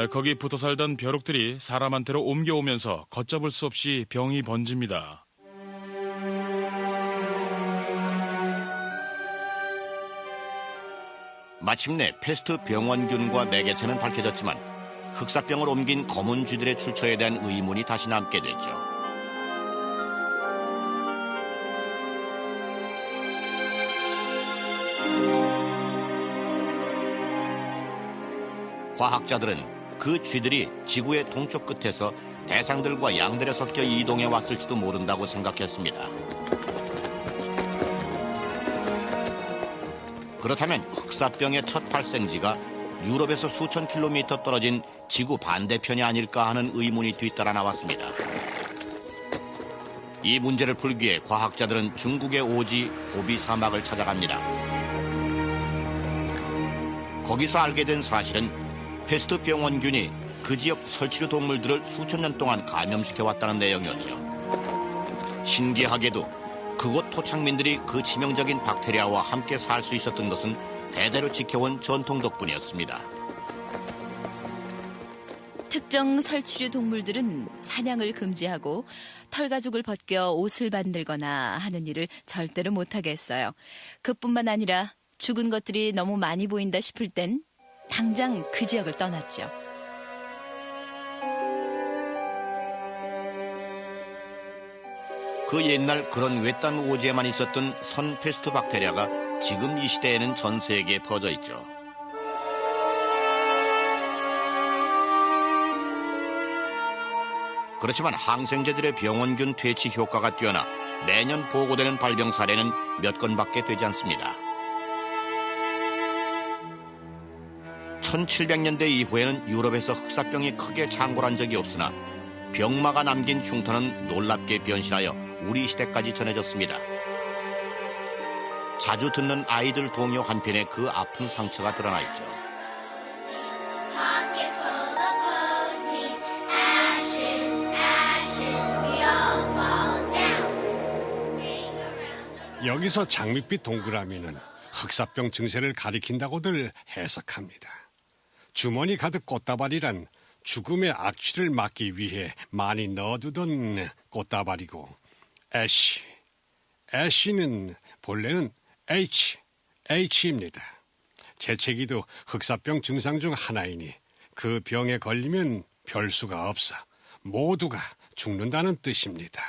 Speaker 2: 거기 붙어 살던 벼룩들이 사람한테로 옮겨오면서 걷잡을 수 없이 병이 번집니다.
Speaker 1: 마침내 패스트 병원균과 매개체는 밝혀졌지만 흑사병을 옮긴 검은 쥐들의 출처에 대한 의문이 다시 남게 됐죠. 과학자들은 그 쥐들이 지구의 동쪽 끝에서 대상들과 양들에 섞여 이동해 왔을지도 모른다고 생각했습니다. 그렇다면 흑사병의 첫 발생지가 유럽에서 수천 킬로미터 떨어진 지구 반대편이 아닐까 하는 의문이 뒤따라 나왔습니다. 이 문제를 풀기 위해 과학자들은 중국의 오지 고비 사막을 찾아갑니다. 거기서 알게 된 사실은 패스트 병원균이 그 지역 설치류 동물들을 수천 년 동안 감염시켜왔다는 내용이었죠. 신기하게도 그곳 토착민들이 그 치명적인 박테리아와 함께 살 수 있었던 것은 대대로 지켜온 전통 덕분이었습니다.
Speaker 3: 특정 설치류 동물들은 사냥을 금지하고 털가죽을 벗겨 옷을 만들거나 하는 일을 절대로 못하게 했어요. 그뿐만 아니라 죽은 것들이 너무 많이 보인다 싶을 땐 당장 그 지역을 떠났죠.
Speaker 1: 그 옛날 그런 외딴 오지에만 있었던 선페스트 박테리아가 지금 이 시대에는 전 세계에 퍼져 있죠. 그렇지만 항생제들의 병원균 퇴치 효과가 뛰어나 매년 보고되는 발병 사례는 몇 건밖에 되지 않습니다. 1700년대 이후에는 유럽에서 흑사병이 크게 창궐한 적이 없으나 병마가 남긴 흉터는 놀랍게 변신하여 우리 시대까지 전해졌습니다. 자주 듣는 아이들 동요 한편에 그 아픈 상처가 드러나 있죠.
Speaker 5: 여기서 장밋빛 동그라미는 흑사병 증세를 가리킨다고들 해석합니다. 주머니 가득 꽃다발이란 죽음의 악취를 막기 위해 많이 넣어두던 꽃다발이고, 애쉬는 본래는 H입니다. 재채기도 흑사병 증상 중 하나이니 그 병에 걸리면 별수가 없어 모두가 죽는다는 뜻입니다.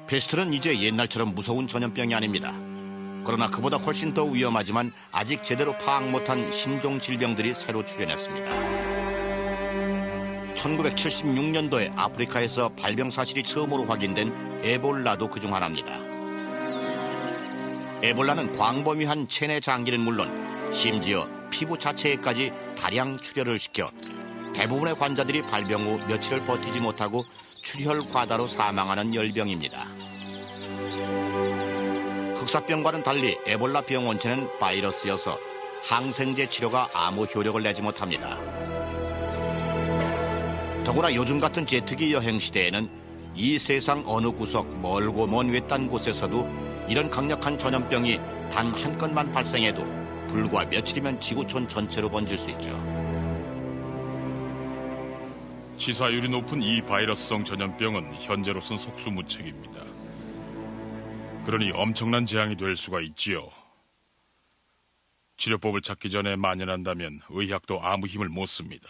Speaker 1: 페스트는 이제 옛날처럼 무서운 전염병이 아닙니다. 그러나 그보다 훨씬 더 위험하지만 아직 제대로 파악 못한 신종 질병들이 새로 출현했습니다. 1976년도에 아프리카에서 발병 사실이 처음으로 확인된 에볼라도 그중 하나입니다. 에볼라는 광범위한 체내 장기는 물론 심지어 피부 자체에까지 다량 출혈을 시켜 대부분의 환자들이 발병 후 며칠을 버티지 못하고 출혈 과다로 사망하는 열병입니다. 흑사병과는 달리 에볼라 병 원체는 바이러스여서 항생제 치료가 아무 효력을 내지 못합니다. 더구나 요즘 같은 제트기 여행 시대에는 이 세상 어느 구석 멀고 먼 외딴 곳에서도 이런 강력한 전염병이 단 한 건만 발생해도 불과 며칠이면 지구촌 전체로 번질 수 있죠.
Speaker 2: 치사율이 높은 이 바이러스성 전염병은 현재로선 속수무책입니다. 그러니 엄청난 재앙이 될 수가 있지요. 치료법을 찾기 전에 만연한다면 의학도 아무 힘을 못 씁니다.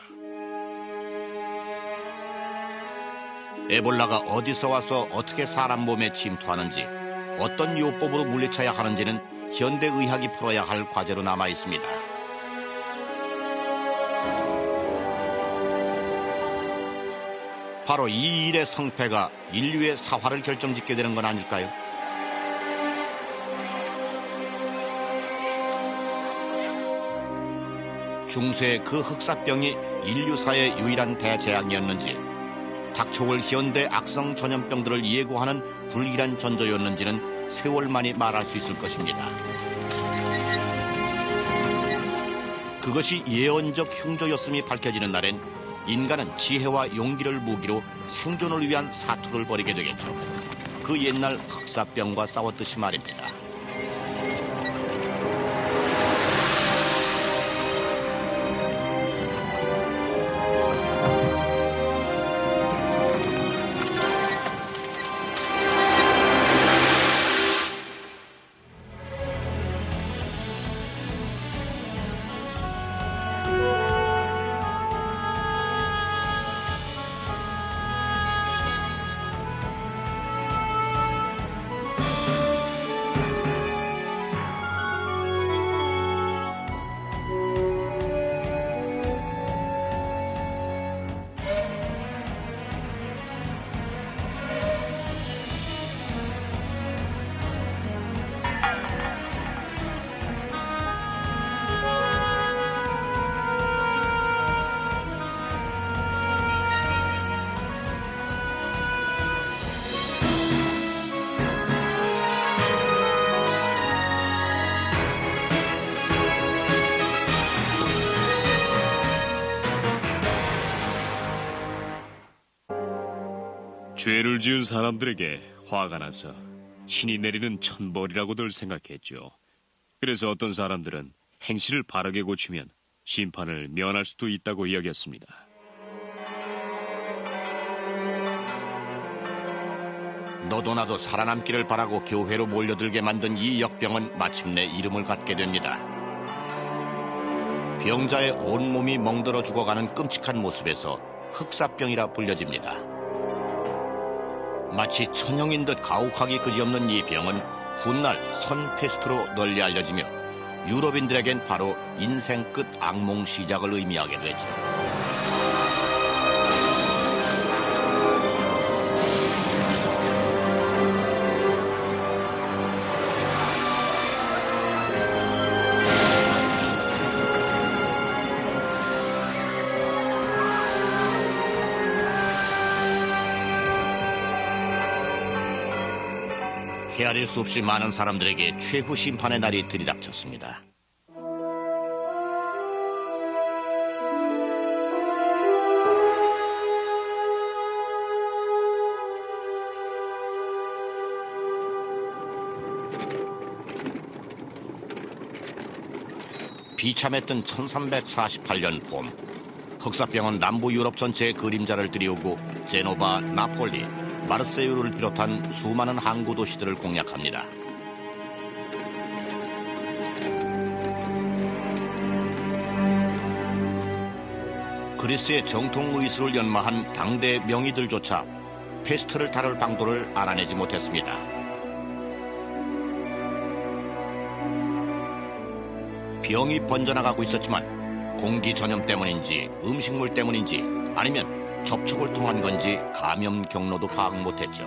Speaker 1: 에볼라가 어디서 와서 어떻게 사람 몸에 침투하는지, 어떤 요법으로 물리쳐야 하는지는 현대 의학이 풀어야 할 과제로 남아 있습니다. 바로 이 일의 성패가 인류의 사화를 결정짓게 되는 건 아닐까요? 중세의 그 흑사병이 인류사의 유일한 대재앙이었는지, 닥쳐올 현대 악성 전염병들을 예고하는 불길한 전조였는지는 세월만이 말할 수 있을 것입니다. 그것이 예언적 흉조였음이 밝혀지는 날엔 인간은 지혜와 용기를 무기로 생존을 위한 사투를 벌이게 되겠죠. 그 옛날 흑사병과 싸웠듯이 말입니다.
Speaker 4: 죄를 지은 사람들에게 화가 나서 신이 내리는 천벌이라고들 생각했죠. 그래서 어떤 사람들은 행실을 바르게 고치면 심판을 면할 수도 있다고 여겼습니다.
Speaker 1: 너도 나도 살아남기를 바라고 교회로 몰려들게 만든 이 역병은 마침내 이름을 갖게 됩니다. 병자의 온몸이 멍들어 죽어가는 끔찍한 모습에서 흑사병이라 불려집니다. 마치 천형인 듯 가혹하기 그지없는 이 병은 훗날 선페스트로 널리 알려지며 유럽인들에겐 바로 인생 끝 악몽 시작을 의미하게 되죠. 헤아릴 수 없이 많은 사람들에게 최후 심판의 날이 들이닥쳤습니다. 비참했던 1348년 봄, 흑사병은 남부 유럽 전체에 그림자를 들이우고 제노바, 나폴리, 마르세유를 비롯한 수많은 항구 도시들을 공략합니다. 그리스의 정통 의술을 연마한 당대 명의들조차 페스트를 다룰 방도를 알아내지 못했습니다. 병이 번져나가고 있었지만 공기 전염 때문인지 음식물 때문인지 아니면 접촉을 통한 건지 감염 경로도 파악 못했죠.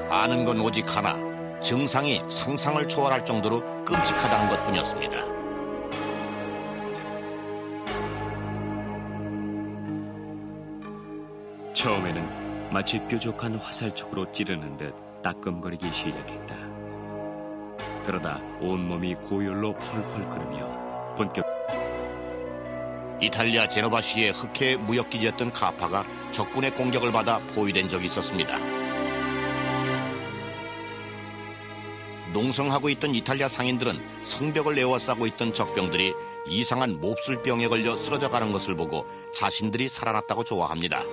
Speaker 1: 아는 건 오직 하나, 증상이 상상을 초월할 정도로 끔찍하다는 것뿐이었습니다.
Speaker 4: 처음에는 마치 뾰족한 화살촉으로 찌르는 듯 따끔거리기 시작했다. 그러다 온몸이 고열로 펄펄 끓으며 본격
Speaker 1: 이탈리아 제노바시의 흑해 무역기지였던 카파가 적군의 공격을 받아 포위된 적이 있었습니다. 농성하고 있던 이탈리아 상인들은 성벽을 에워싸고 있던 적병들이 이상한 몹쓸병에 걸려 쓰러져가는 것을 보고 자신들이 살아났다고 좋아합니다.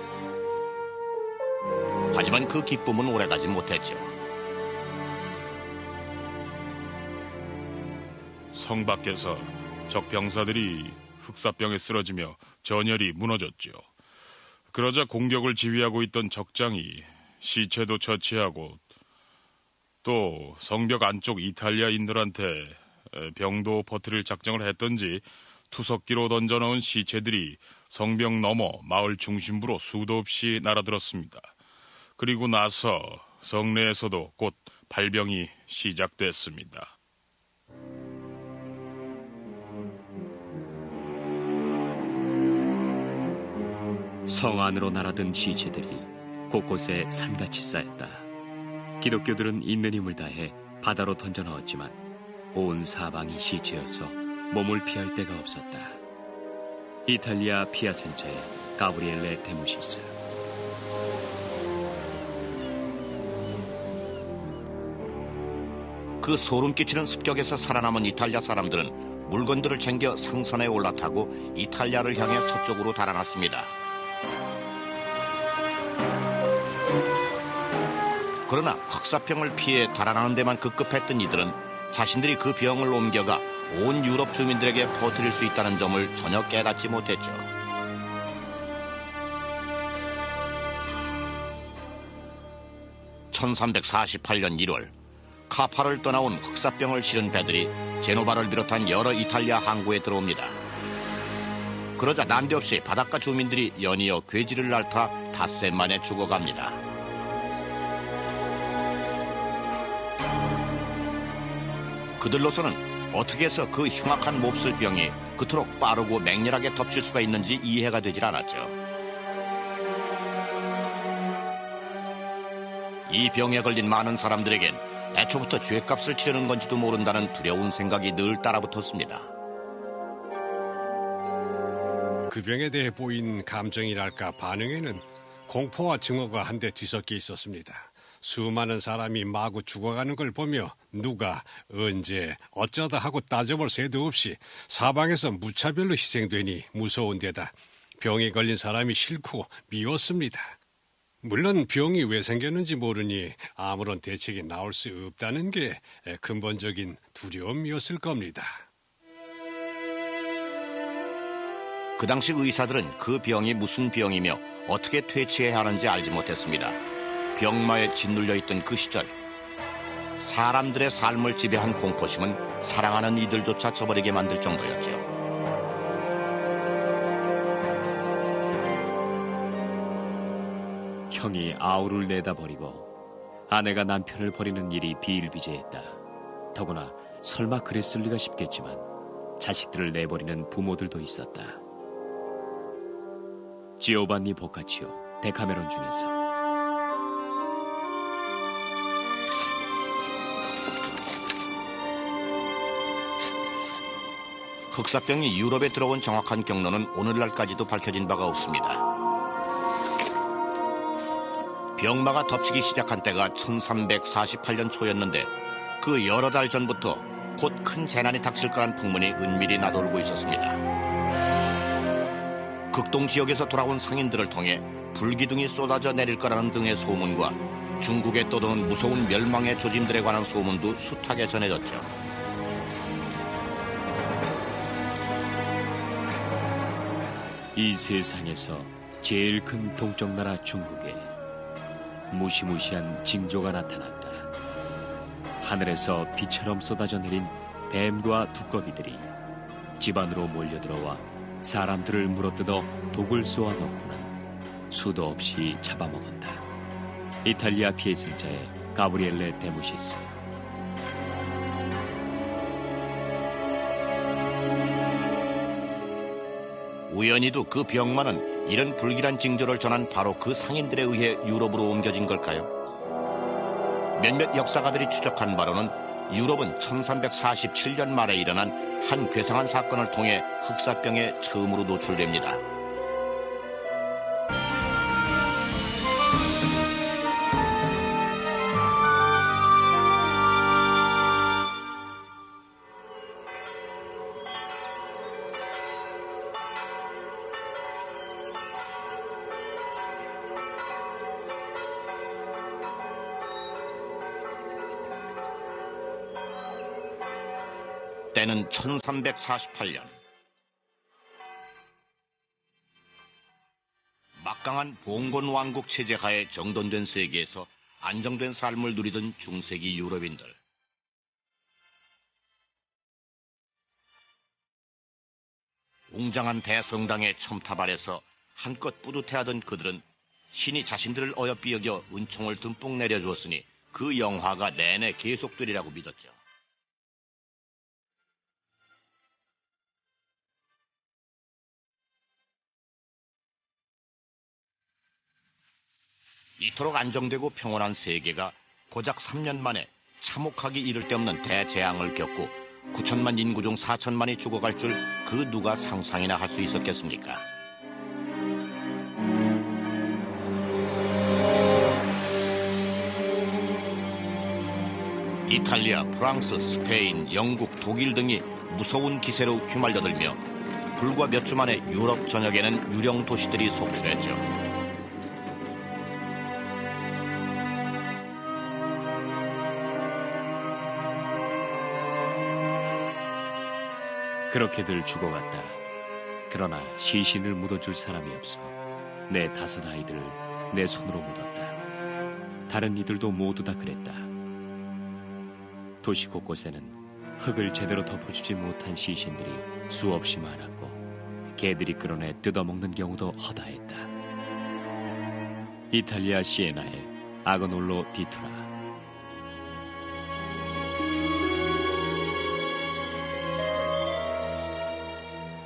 Speaker 1: 하지만 그 기쁨은 오래가지 못했죠.
Speaker 2: 성 밖에서 적 병사들이 흑사병에 쓰러지며 전열이 무너졌죠. 그러자 공격을 지휘하고 있던 적장이 시체도 처치하고 또 성벽 안쪽 이탈리아인들한테 병도 퍼뜨릴 작정을 했던지 투석기로 던져놓은 시체들이 성벽 너머 마을 중심부로 수도 없이 날아들었습니다. 그리고 나서 성내에서도 곧 발병이 시작됐습니다.
Speaker 4: 성 안으로 날아든 시체들이 곳곳에 산같이 쌓였다. 기독교들은 있는 힘을 다해 바다로 던져 넣었지만 온 사방이 시체여서 몸을 피할 데가 없었다. 이탈리아 피아센체의 가브리엘레 데무시스.
Speaker 1: 그 소름 끼치는 습격에서 살아남은 이탈리아 사람들은 물건들을 챙겨 상선에 올라타고 이탈리아를 향해 서쪽으로 달아났습니다. 그러나 흑사병을 피해 달아나는 데만 급급했던 이들은 자신들이 그 병을 옮겨가 온 유럽 주민들에게 퍼뜨릴 수 있다는 점을 전혀 깨닫지 못했죠. (1348년 1월) 카파를 떠나온 흑사병을 실은 배들이 제노바를 비롯한 여러 이탈리아 항구에 들어옵니다. 그러자 난데없이 바닷가 주민들이 연이어 괴지를 앓다 닷새 만에 죽어갑니다. 그들로서는 어떻게 해서 그 흉악한 몹쓸병이 그토록 빠르고 맹렬하게 덮칠 수가 있는지 이해가 되질 않았죠. 이 병에 걸린 많은 사람들에겐 애초부터 죗값을 치르는 건지도 모른다는 두려운 생각이 늘 따라붙었습니다.
Speaker 5: 그 병에 대해 보인 감정이랄까 반응에는 공포와 증오가 한데 뒤섞여 있었습니다. 수많은 사람이 마구 죽어가는 걸 보며 누가 언제 어쩌다 하고 따져볼 새도 없이 사방에서 무차별로 희생되니 무서운 데다 병에 걸린 사람이 싫고 미웠습니다. 물론 병이 왜 생겼는지 모르니 아무런 대책이 나올 수 없다는 게 근본적인 두려움이었을 겁니다.
Speaker 1: 그 당시 의사들은 그 병이 무슨 병이며 어떻게 퇴치해야 하는지 알지 못했습니다. 병마에 짓눌려 있던 그 시절, 사람들의 삶을 지배한 공포심은 사랑하는 이들조차 저버리게 만들 정도였죠.
Speaker 4: 형이 아우를 내다버리고 아내가 남편을 버리는 일이 비일비재했다. 더구나 설마 그랬을 리가 싶겠지만 자식들을 내버리는 부모들도 있었다. 지오반니 보카치오, 데카메론 중에서
Speaker 1: 흑사병이 유럽에 들어온 정확한 경로는 오늘날까지도 밝혀진 바가 없습니다. 병마가 덮치기 시작한 때가 1348년 초였는데 그 여러 달 전부터 곧 큰 재난이 닥칠 거란 풍문이 은밀히 나돌고 있었습니다. 극동 지역에서 돌아온 상인들을 통해 불기둥이 쏟아져 내릴 거라는 등의 소문과 중국에 떠도는 무서운 멸망의 조짐들에 관한 소문도 숱하게 전해졌죠.
Speaker 4: 이 세상에서 제일 큰 동쪽 나라 중국에 무시무시한 징조가 나타났다. 하늘에서 비처럼 쏟아져 내린 뱀과 두꺼비들이 집 안으로 몰려들어와 사람들을 물어뜯어 독을 쏘아넣고는 수도 없이 잡아먹었다. 이탈리아 피해생자의 가브리엘레 데무시스.
Speaker 1: 우연히도 그 병마는 이런 불길한 징조를 전한 바로 그 상인들에 의해 유럽으로 옮겨진 걸까요? 몇몇 역사가들이 추적한 바로는 유럽은 1347년 말에 일어난 한 괴상한 사건을 통해 흑사병에 처음으로 노출됩니다. 때는 1348년. 막강한 봉건 왕국 체제 하에 정돈된 세계에서 안정된 삶을 누리던 중세기 유럽인들. 웅장한 대성당의 첨탑 아래서 한껏 뿌듯해하던 그들은 신이 자신들을 어여삐 여겨 은총을 듬뿍 내려주었으니 그 영화가 내내 계속되리라고 믿었죠. 이토록 안정되고 평온한 세계가 고작 3년 만에 참혹하기 이를 데 없는 대재앙을 겪고 9천만 인구 중 4천만이 죽어갈 줄 그 누가 상상이나 할 수 있었겠습니까? 이탈리아, 프랑스, 스페인, 영국, 독일 등이 무서운 기세로 휘말려들며 불과 몇 주 만에 유럽 전역에는 유령 도시들이 속출했죠.
Speaker 4: 그렇게들 죽어갔다. 그러나 시신을 묻어줄 사람이 없어 내 5 아이들을 내 손으로 묻었다. 다른 이들도 모두 다 그랬다. 도시 곳곳에는 흙을 제대로 덮어주지 못한 시신들이 수없이 많았고 개들이 끌어내 뜯어먹는 경우도 허다했다. 이탈리아 시에나의 아그놀로 디투라.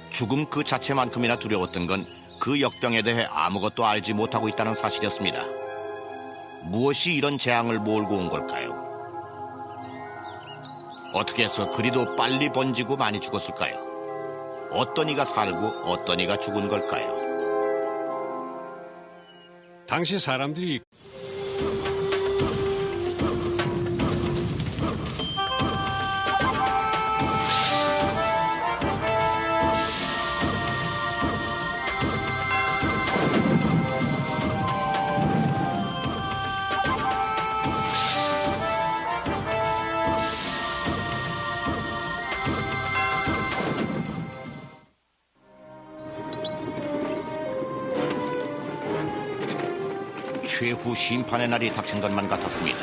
Speaker 1: 죽음 그 자체만큼이나 두려웠던 건 그 역병에 대해 아무것도 알지 못하고 있다는 사실이었습니다. 무엇이 이런 재앙을 몰고 온 걸까요? 어떻게 해서 그리도 빨리 번지고 많이 죽었을까요? 어떤 이가 살고 어떤 이가 죽은 걸까요?
Speaker 5: 당시 사람들이
Speaker 1: 최후 심판의 날이 닥친 것만 같았습니다.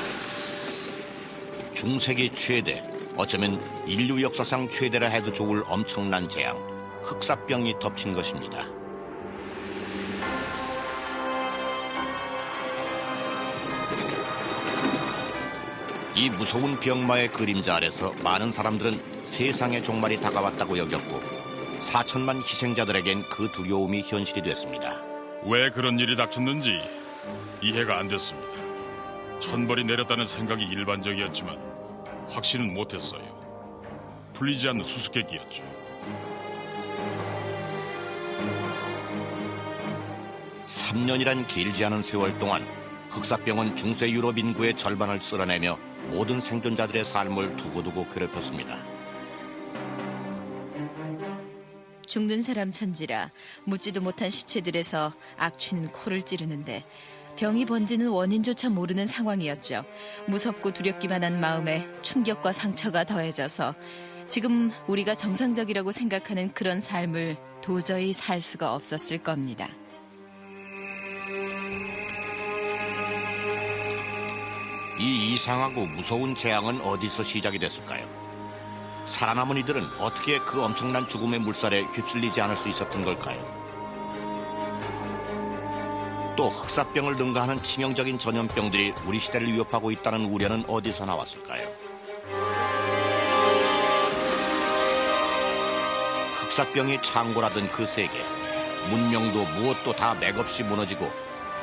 Speaker 1: 중세기 최대, 어쩌면 인류 역사상 최대라 해도 좋을 엄청난 재앙, 흑사병이 덮친 것입니다. 이 무서운 병마의 그림자 아래서 많은 사람들은 세상의 종말이 다가왔다고 여겼고 4천만 희생자들에겐 그 두려움이 현실이 됐습니다.
Speaker 2: 왜 그런 일이 닥쳤는지 이해가 안 됐습니다. 천벌이 내렸다는 생각이 일반적이었지만 확신은 못했어요. 풀리지 않는 수수께끼였죠.
Speaker 1: 삼 년이란 길지 않은 세월 동안 흑사병은 중세 유럽 인구의 절반을 쓸어내며 모든 생존자들의 삶을 두고두고 괴롭혔습니다.
Speaker 3: 죽는 사람 천지라 묻지도 못한 시체들에서 악취는 코를 찌르는데 병이 번지는 원인조차 모르는 상황이었죠. 무섭고 두렵기만 한 마음에 충격과 상처가 더해져서 지금 우리가 정상적이라고 생각하는 그런 삶을 도저히 살 수가 없었을 겁니다.
Speaker 1: 이 이상하고 무서운 재앙은 어디서 시작이 됐을까요? 살아남은 이들은 어떻게 그 엄청난 죽음의 물살에 휩쓸리지 않을 수 있었던 걸까요? 또 흑사병을 능가하는 치명적인 전염병들이 우리 시대를 위협하고 있다는 우려는 어디서 나왔을까요? 흑사병이 창궐하던 그 세계, 문명도 무엇도 다 맥없이 무너지고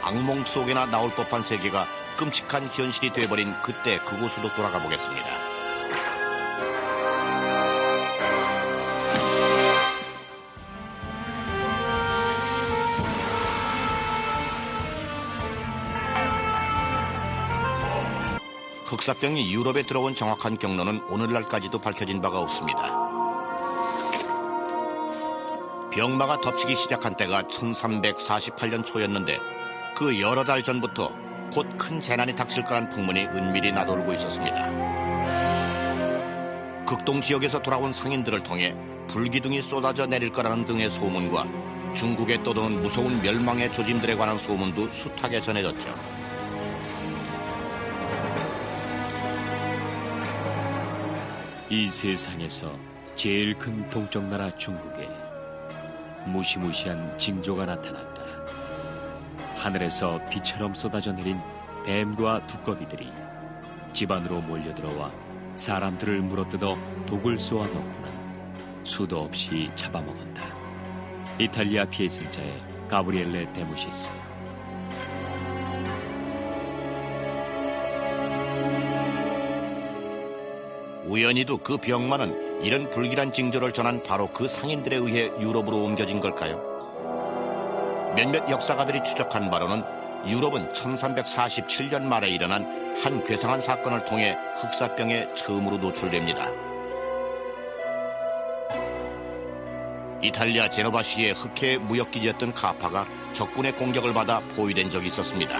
Speaker 1: 악몽 속에나 나올 법한 세계가 끔찍한 현실이 돼버린 그때 그곳으로 돌아가 보겠습니다. 흑사병이 유럽에 들어온 정확한 경로는 오늘날까지도 밝혀진 바가 없습니다. 병마가 덮치기 시작한 때가 1348년 초였는데 그 여러 달 전부터 곧 큰 재난이 닥칠 거란 풍문이 은밀히 나돌고 있었습니다. 극동 지역에서 돌아온 상인들을 통해 불기둥이 쏟아져 내릴 거라는 등의 소문과 중국에 떠도는 무서운 멸망의 조짐들에 관한 소문도 숱하게 전해졌죠.
Speaker 4: 이 세상에서 제일 큰 동쪽 나라 중국에 무시무시한 징조가 나타났다. 하늘에서 비처럼 쏟아져 내린 뱀과 두꺼비들이 집 안으로 몰려들어와 사람들을 물어뜯어 독을 쏘아 넣고는 수도 없이 잡아먹었다. 이탈리아 피해생자의 가브리엘레 데모시스.
Speaker 1: 우연히도 그 병마는 이런 불길한 징조를 전한 바로 그 상인들에 의해 유럽으로 옮겨진 걸까요? 몇몇 역사가들이 추적한 바로는 유럽은 1347년 말에 일어난 한 괴상한 사건을 통해 흑사병에 처음으로 노출됩니다. 이탈리아 제노바시의 흑해 무역기지였던 카파가 적군의 공격을 받아 포위된 적이 있었습니다.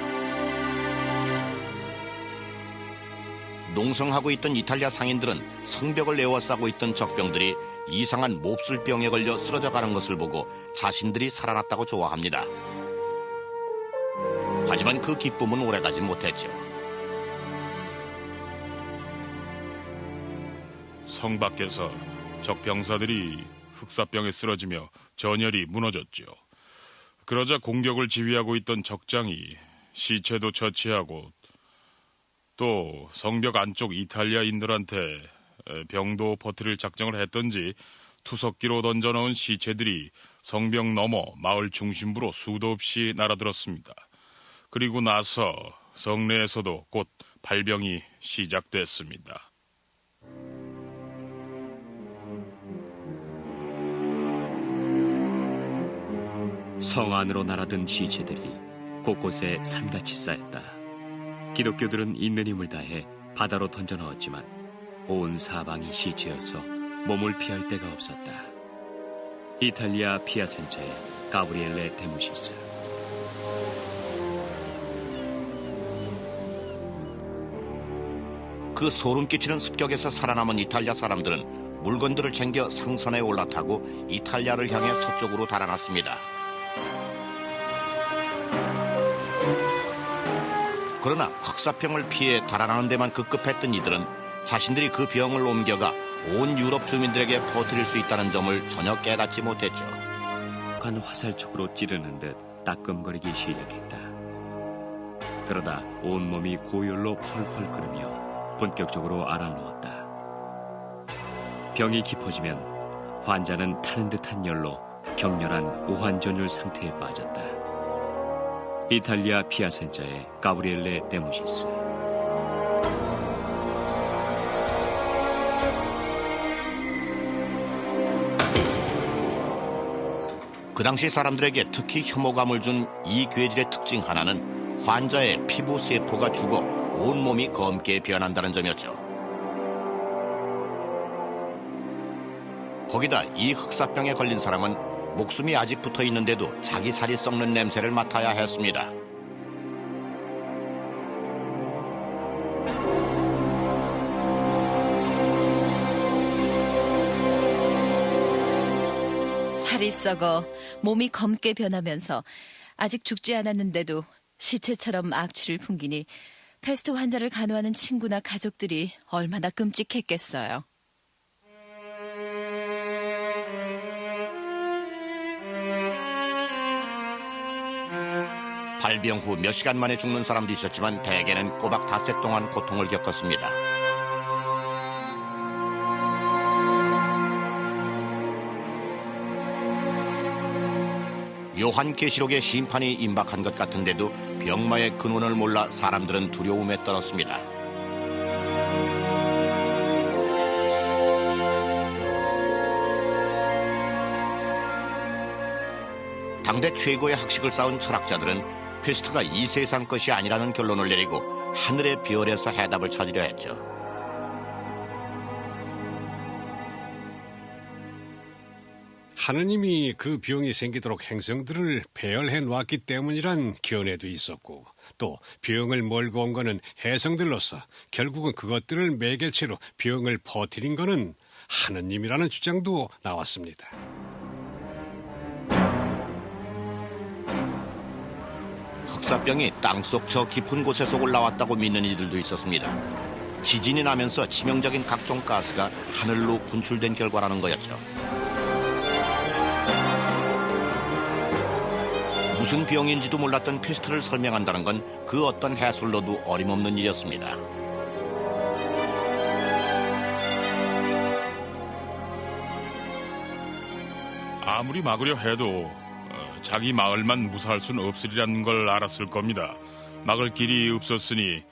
Speaker 1: 농성하고 있던 이탈리아 상인들은 성벽을 에워싸고 있던 적병들이 이상한 몹쓸병에 걸려 쓰러져가는 것을 보고 자신들이 살아났다고 좋아합니다. 하지만 그 기쁨은 오래가지 못했죠.
Speaker 2: 성 밖에서 적 병사들이 흑사병에 쓰러지며 전열이 무너졌죠. 그러자 공격을 지휘하고 있던 적장이 시체도 처치하고 또 성벽 안쪽 이탈리아인들한테 병도 퍼뜨릴 작정을 했던지 투석기로 던져놓은 시체들이 성벽 너머 마을 중심부로 수도 없이 날아들었습니다. 그리고 나서 성내에서도 곧 발병이 시작됐습니다.
Speaker 4: 성 안으로 날아든 시체들이 곳곳에 산같이 쌓였다. 기독교들은 있는 힘을 다해 바다로 던져 넣었지만 온 사방이 시체여서 몸을 피할 데가 없었다. 이탈리아 피아센체의 가브리엘레 데무시스.
Speaker 1: 그 소름 끼치는 습격에서 살아남은 이탈리아 사람들은 물건들을 챙겨 상선에 올라타고 이탈리아를 향해 서쪽으로 달아났습니다. 그러나 흑사병을 피해 달아나는 데만 급급했던 이들은 자신들이 그 병을 옮겨가 온 유럽 주민들에게 퍼뜨릴 수 있다는 점을 전혀 깨닫지 못했죠.
Speaker 4: 간 화살촉으로 찌르는 듯 따끔거리기 시작했다. 그러다 온몸이 고열로 펄펄 끓으며 본격적으로 알아누웠다. 병이 깊어지면 환자는 타는 듯한 열로 격렬한 오한전율 상태에 빠졌다. 이탈리아 피아센자의 가브리엘레 데무시스.
Speaker 1: 그 당시 사람들에게 특히 혐오감을 준 이 괴질의 특징 하나는 환자의 피부 세포가 죽어 온몸이 검게 변한다는 점이었죠. 거기다 이 흑사병에 걸린 사람은 목숨이 아직 붙어 있는데도 자기 살이 썩는 냄새를 맡아야 했습니다.
Speaker 3: 살이 썩어 몸이 검게 변하면서 아직 죽지 않았는데도 시체처럼 악취를 풍기니 패스트 환자를 간호하는 친구나 가족들이 얼마나 끔찍했겠어요.
Speaker 1: 발병 후 몇 시간 만에 죽는 사람도 있었지만 대개는 꼬박 닷새 동안 고통을 겪었습니다. 요한계시록의 심판이 임박한 것 같은데도 병마의 근원을 몰라 사람들은 두려움에 떨었습니다. 당대 최고의 학식을 쌓은 철학자들은 페스트가 이 세상 것이 아니라는 결론을 내리고 하늘의 별에서 해답을 찾으려 했죠.
Speaker 5: 하느님이 그 병이 생기도록 행성들을 배열해 놓았기 때문이란 견해도 있었고, 또 병을 몰고 온 거는 해성들로서 결국은 그것들을 매개체로 병을 퍼뜨린 거는 하느님이라는 주장도 나왔습니다.
Speaker 1: 흑사병이 땅속 저 깊은 곳에서 올라왔다고 믿는 이들도 있었습니다. 지진이 나면서 치명적인 각종 가스가 하늘로 분출된 결과라는 거였죠. 무슨 병인지도 몰랐던 페스트를 설명한다는 건 그 어떤 해설로도 어림없는 일이었습니다.
Speaker 2: 아무리 막으려 해도 자기 마을만 무사할 수는 없으리라는 걸 알았을 겁니다. 막을 길이 없었으니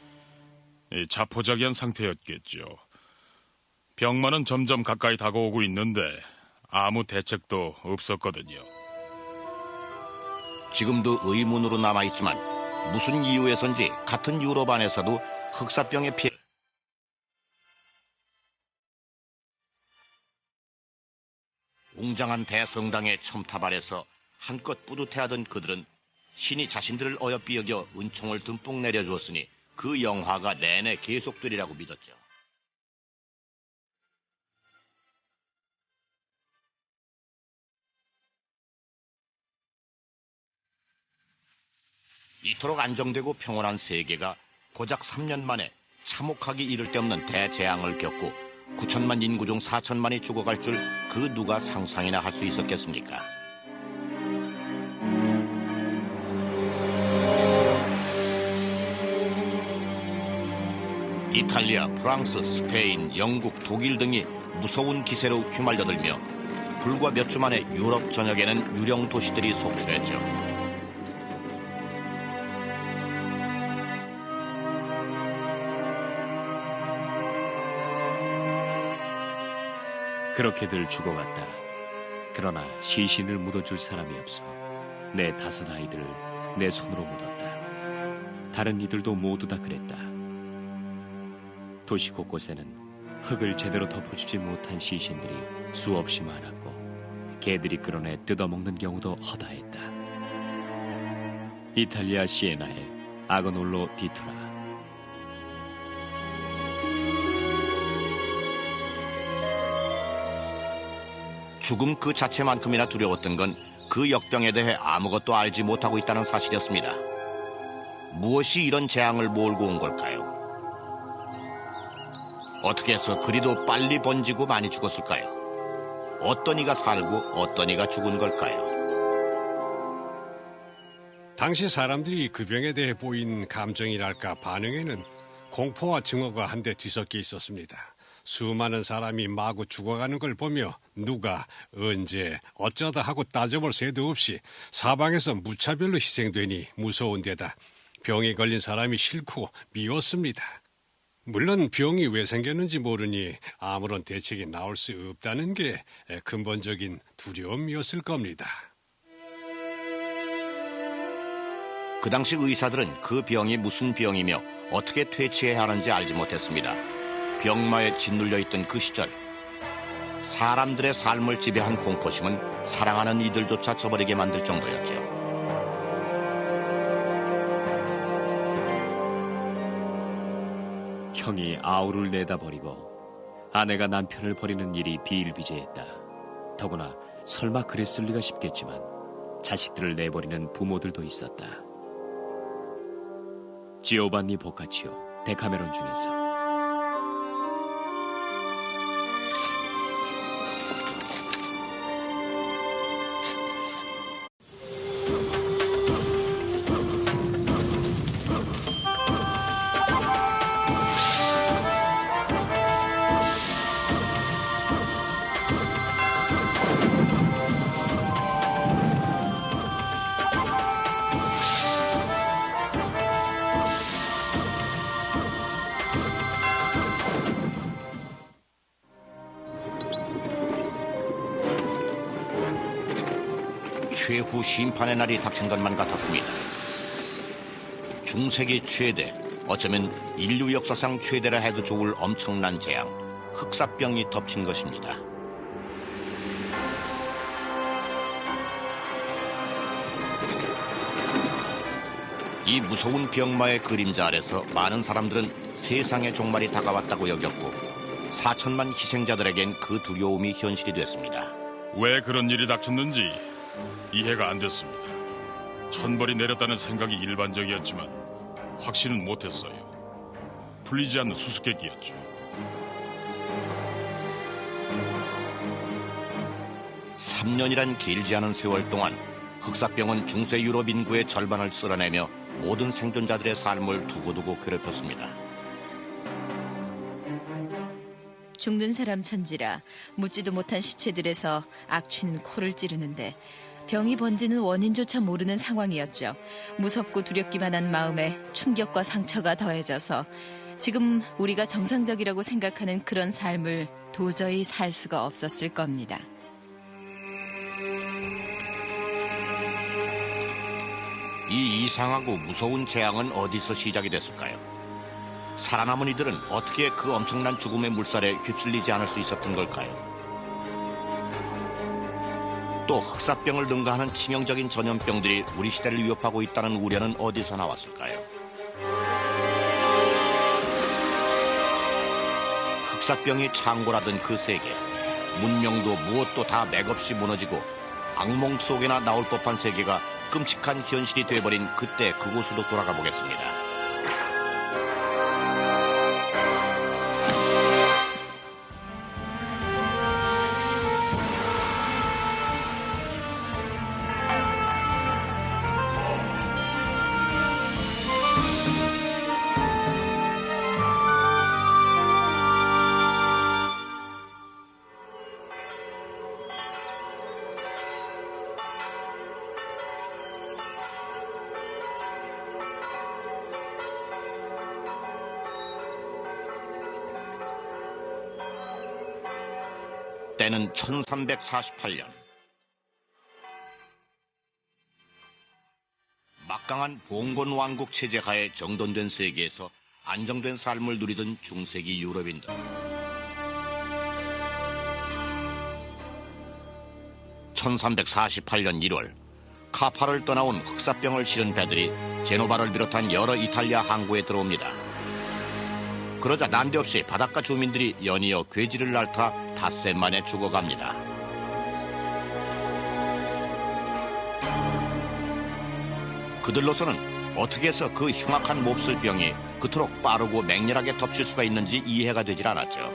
Speaker 2: 자포자기한 상태였겠죠. 병만은 점점 가까이 다가오고 있는데 아무 대책도 없었거든요.
Speaker 1: 지금도 의문으로 남아있지만 무슨 이유에선지 같은 유럽 안에서도 흑사병의 피해 웅장한 대성당의 첨탑 아래서 한껏 뿌듯해하던 그들은 신이 자신들을 어여삐 여겨 은총을 듬뿍 내려주었으니 그 영화가 내내 계속되리라고 믿었죠. 이토록 안정되고 평온한 세계가 고작 3년 만에 참혹하기 이를 데 없는 대재앙을 겪고 9천만 인구 중 4천만이 죽어갈 줄 그 누가 상상이나 할 수 있었겠습니까? 이탈리아, 프랑스, 스페인, 영국, 독일 등이 무서운 기세로 휘말려들며 불과 몇 주 만에 유럽 전역에는 유령 도시들이 속출했죠.
Speaker 4: 그렇게들 죽어갔다. 그러나 시신을 묻어줄 사람이 없어 내 5 아이들을 내 손으로 묻었다. 다른 이들도 모두 다 그랬다. 도시 곳곳에는 흙을 제대로 덮어주지 못한 시신들이 수없이 많았고 개들이 끌어내 뜯어먹는 경우도 허다했다. 이탈리아 시에나의 아그놀로 디투라.
Speaker 1: 죽음 그 자체만큼이나 두려웠던 건 그 역병에 대해 아무것도 알지 못하고 있다는 사실이었습니다. 무엇이 이런 재앙을 몰고 온 걸까요? 어떻게 해서 그리도 빨리 번지고 많이 죽었을까요? 어떤 이가 살고 어떤 이가 죽은 걸까요?
Speaker 5: 당시 사람들이 그 병에 대해 보인 감정이랄까 반응에는 공포와 증오가 한데 뒤섞여 있었습니다. 수많은 사람이 마구 죽어가는 걸 보며 누가 언제 어쩌다 하고 따져볼 새도 없이 사방에서 무차별로 희생되니 무서운 데다 병에 걸린 사람이 싫고 미웠습니다. 물론 병이 왜 생겼는지 모르니 아무런 대책이 나올 수 없다는 게 근본적인 두려움이었을 겁니다.
Speaker 1: 그 당시 의사들은 그 병이 무슨 병이며 어떻게 퇴치해야 하는지 알지 못했습니다. 병마에 짓눌려 있던 그 시절, 사람들의 삶을 지배한 공포심은 사랑하는 이들조차 저버리게 만들 정도였죠.
Speaker 4: 형이 아우를 내다버리고 아내가 남편을 버리는 일이 비일비재했다. 더구나 설마 그랬을 리가 싶겠지만 자식들을 내버리는 부모들도 있었다. 지오반니 보카치오, 데카메론 중에서
Speaker 1: 최후 심판의 날이 닥친 것만 같았습니다. 중세기 최대, 어쩌면 인류 역사상 최대라 해도 좋을 엄청난 재앙, 흑사병이 덮친 것입니다. 이 무서운 병마의 그림자 아래서 많은 사람들은 세상의 종말이 다가왔다고 여겼고 4천만 희생자들에겐 그 두려움이 현실이 됐습니다.
Speaker 2: 왜 그런 일이 닥쳤는지 이해가 안 됐습니다. 천벌이 내렸다는 생각이 일반적이었지만 확신은 못했어요. 풀리지 않는 수수께끼였죠.
Speaker 1: (3년이란) 길지 않은 세월 동안 흑사병은 중세 유럽 인구의 절반을 쓸어내며 모든 생존자들의 삶을 두고두고 괴롭혔습니다.
Speaker 3: 죽는 사람 천지라 묻지도 못한 시체들에서 악취는 코를 찌르는데 병이 번지는 원인조차 모르는 상황이었죠. 무섭고 두렵기만 한 마음에 충격과 상처가 더해져서 지금 우리가 정상적이라고 생각하는 그런 삶을 도저히 살 수가 없었을 겁니다.
Speaker 1: 이 이상하고 무서운 재앙은 어디서 시작이 됐을까요? 살아남은 이들은 어떻게 그 엄청난 죽음의 물살에 휩쓸리지 않을 수 있었던 걸까요? 또 흑사병을 능가하는 치명적인 전염병들이 우리 시대를 위협하고 있다는 우려는 어디서 나왔을까요? 흑사병이 창궐하던 그 세계, 문명도 무엇도 다 맥없이 무너지고 악몽 속에나 나올 법한 세계가 끔찍한 현실이 돼버린 그때 그곳으로 돌아가 보겠습니다. 때는 1348년. 막강한 봉건 왕국 체제 하에 정돈된 세계에서 안정된 삶을 누리던 중세기 유럽인들. 1348년 1월 카파를 떠나온 흑사병을 실은 배들이 제노바를 비롯한 여러 이탈리아 항구에 들어옵니다. 그러자 난데없이 바닷가 주민들이 연이어 괴지를 앓다 닷새 만에 죽어갑니다. 그들로서는 어떻게 해서 그 흉악한 몹쓸 병이 그토록 빠르고 맹렬하게 덮칠 수가 있는지 이해가 되질 않았죠.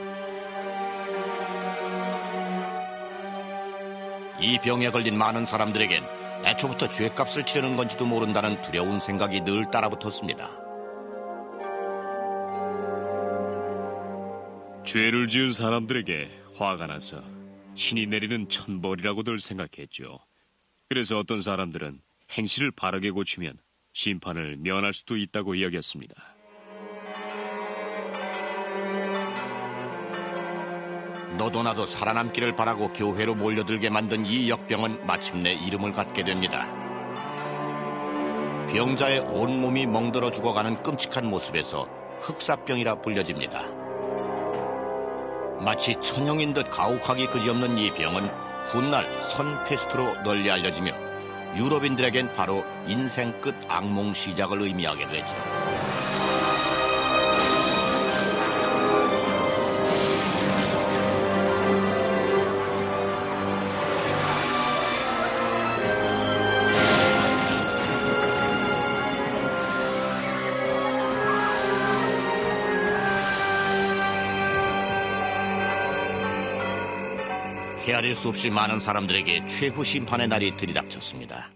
Speaker 1: 이 병에 걸린 많은 사람들에겐 애초부터 죗값을 치르는 건지도 모른다는 두려운 생각이 늘 따라붙었습니다.
Speaker 4: 죄를 지은 사람들에게 화가 나서 신이 내리는 천벌이라고들 생각했죠. 그래서 어떤 사람들은 행실을 바르게 고치면 심판을 면할 수도 있다고 여겼습니다.
Speaker 1: 너도 나도 살아남기를 바라고 교회로 몰려들게 만든 이 역병은 마침내 이름을 갖게 됩니다. 병자의 온몸이 멍들어 죽어가는 끔찍한 모습에서 흑사병이라 불려집니다. 마치 천형인 듯 가혹하기 그지없는 이 병은 훗날 선페스트로 널리 알려지며 유럽인들에겐 바로 인생 끝 악몽 시작을 의미하게 되죠. 헤아릴 수 없이 많은 사람들에게 최후 심판의 날이 들이닥쳤습니다.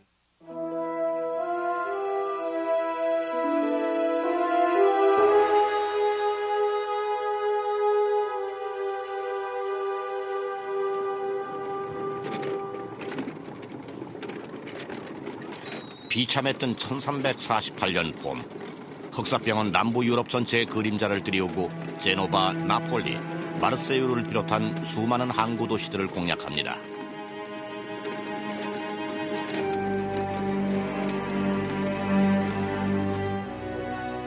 Speaker 1: 비참했던 1348년 봄, 흑사병은 남부 유럽 전체의 그림자를 들이우고 제노바, 나폴리, 마르세유를 비롯한 수많은 항구 도시들을 공략합니다.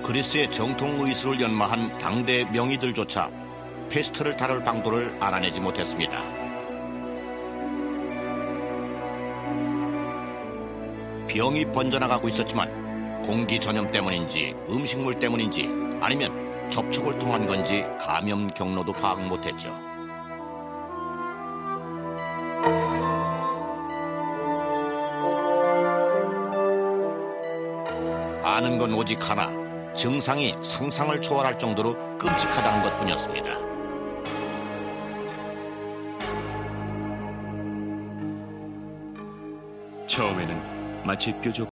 Speaker 1: 그리스의 정통 의술을 연마한 당대 명의들조차 페스트를 다룰 방도를 알아내지 못했습니다. 병이 번져나가고 있었지만 공기 전염 때문인지 음식물 때문인지 아니면 접촉을 통한 건지 감염 경로도 파악 못했죠. 아는 건 오직 하나, 증상이 상상을 초월할 정도로 끔찍하다는 것뿐이었습니다.
Speaker 4: 처음에는 마치 뾰족